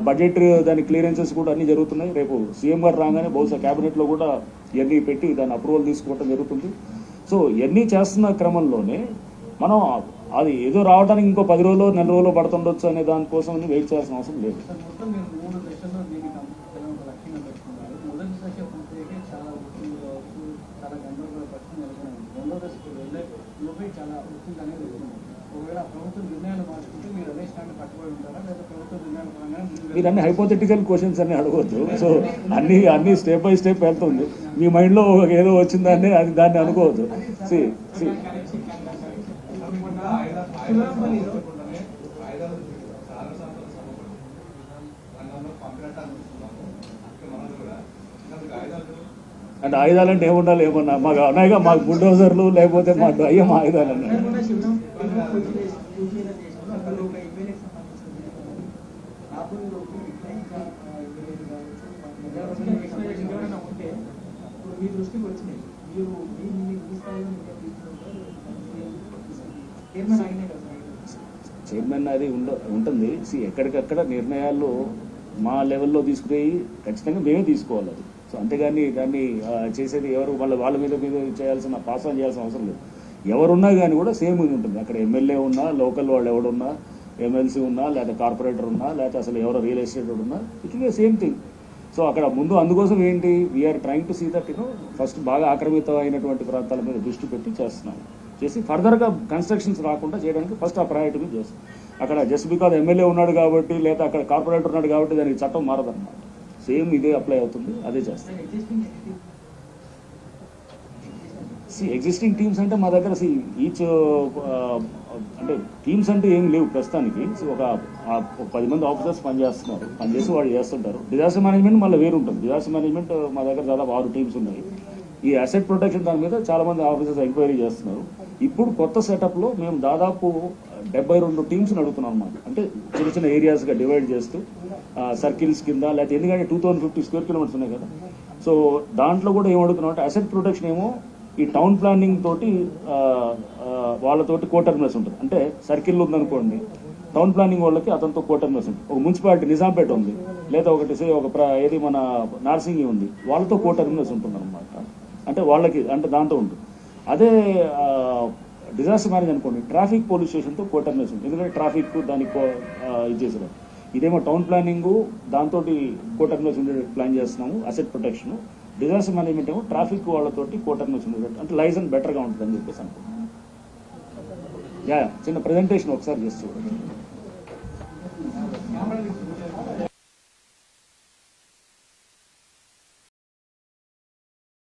బడ్జెట్ దాని క్లియరెన్సెస్ కూడా అన్ని జరుగుతున్నాయి. రేపు సీఎం గారు రాగానే బహుశా క్యాబినెట్లో కూడా ఇవన్నీ పెట్టి దాని అప్రూవల్ తీసుకోవడం జరుగుతుంది. సో ఇవన్నీ చేస్తున్న క్రమంలోనే మనం అది ఏదో రావడానికి ఇంకో 10 రోజులు 4 రోజులు పడుతుండొచ్చు అనే దానికోసం వెయిట్ చేయాల్సిన అవసరం లేదు. మీరు అన్ని హైపోథెటికల్ క్వశ్చన్స్ అన్ని అడగవద్దు. సో అన్ని స్టెప్ బై స్టెప్ వెళ్తుంది. మీ మైండ్లో ఏదో వచ్చిందాన్ని దాన్ని అనుకోవద్దు. అంటే ఆయుధాలంటే ఏముండాలి, ఏమన్నా మాకు ఉన్నాయిగా, మాకు బుల్డోజర్లు లేకపోతే మాకు అయ్యే ఆయుధాలు అన్నాయి. చైర్మన్ అది ఉంటుంది. ఎక్కడికక్కడ నిర్ణయాలు మా లెవెల్లో తీసుకుపోయి ఖచ్చితంగా మేమే తీసుకోవాలి అది. సో అంతేగాని దాన్ని చేసేది ఎవరు వాళ్ళ మీద చేయాల్సిన పాస్ ఆన్ చేయాల్సిన అవసరం లేదు. ఎవరున్నా కానీ కూడా సేమ్ ఉంటుంది. అక్కడ ఎమ్మెల్యే ఉన్నా, లోకల్ వాళ్ళు ఎవడున్నా, ఎమ్మెల్సీ ఉన్నా, లేదా కార్పొరేటర్ ఉన్నా, లేకపోతే అసలు ఎవరో రియల్ ఎస్టేట్ ఉన్నా, it is same thing. So అక్కడ ముందు అందుకోసం ఏంటి, we're trying to see that first బాగా ఆక్రమిత అయినటువంటి ప్రాంతాల మీద దృష్టి పెట్టి చేస్తున్నాం. చేసి ఫర్దర్గా కన్స్ట్రక్షన్స్ రాకుండా చేయడానికి ఫస్ట్ ఆ ప్రయారిటీ మీద చేస్తాం. అక్కడ జస్ట్ బికాజ్ ఎమ్మెల్యే ఉన్నాడు కాబట్టి, లేదా అక్కడ కార్పొరేటర్ ఉన్నాడు కాబట్టి దానికి చట్టం మారదన్నమాట. సేమ్ ఇదే అప్లై అవుతుంది, అదే చేస్తాం. ఎగ్జిస్టింగ్ టీమ్స్ అంటే మా దగ్గర ఈచ్ అంటే టీమ్స్ అంటే ఏం లేవు ప్రస్తుతానికి. ఒక 10 మంది ఆఫీసర్స్ పనిచేసి వాళ్ళు చేస్తుంటారు. డిజాస్టర్ మేనేజ్మెంట్ మళ్ళీ వేరు ఉంటుంది. డిజాస్టర్ మేనేజ్మెంట్ మా దగ్గర దాదాపు 6 టీమ్స్ ఉన్నాయి. ఈ అసెట్ ప్రొటెక్షన్ దాని మీద చాలా మంది ఆఫీసర్స్ ఎంక్వైరీ చేస్తున్నారు. ఇప్పుడు కొత్త సెటప్లో మేము దాదాపు 72 టీమ్స్ నడుపుతున్నాం అన్నమాట. అంటే చిన్న చిన్న ఏరియాస్గా డివైడ్ చేస్తూ సర్కిల్స్ కింద, లేకపోతే ఎందుకంటే 2050 square kilometers ఉన్నాయి కదా. సో దాంట్లో కూడా ఏమడుగుతున్నాం అంటే అసెట్ ప్రొటెక్షన్ ఏమో ఈ టౌన్ ప్లానింగ్ తోటి వాళ్ళతోటి కోటర్మినస్ ఉంటుంది. అంటే సర్కిల్ ఉందనుకోండి, టౌన్ ప్లానింగ్ వాళ్ళకి అతనితో కోటర్మినస్ ఉంటుంది. ఒక మున్సిపాలిటీ నిజాంపేట ఉంది, లేదా ఏది మన నార్సింగి ఉంది, వాళ్ళతో కోటర్మినస్ ఉంటుంది అనమాట. అంటే వాళ్ళకి అంటే దాంతో ఉంటుంది. అదే డిజాస్టర్ మేనేజ్ అనుకోండి, ట్రాఫిక్ పోలీస్ స్టేషన్తో కోటర్మినస్ ఉంటుంది. ఎందుకంటే ట్రాఫిక్ దానికి ఇది చేసేది. ఇదేమో టౌన్ ప్లానింగ్ దాంతో కోటర్మినస్ ఉండేది ప్లాన్ చేస్తున్నాము. అసెట్ ప్రొటెక్షన్, డిజాస్టర్ మేనేజ్మెంట్ ఏమో ట్రాఫిక్ వాళ్ళతోటి కోటర్మినస్ ఉండేది. అంటే లైసెన్స్ బెటర్గా ఉంటుంది అని చెప్పేసి అనుకుంటున్నాను. చిన్న ప్రెజెంటేషన్ ఒకసారి చేస్తూ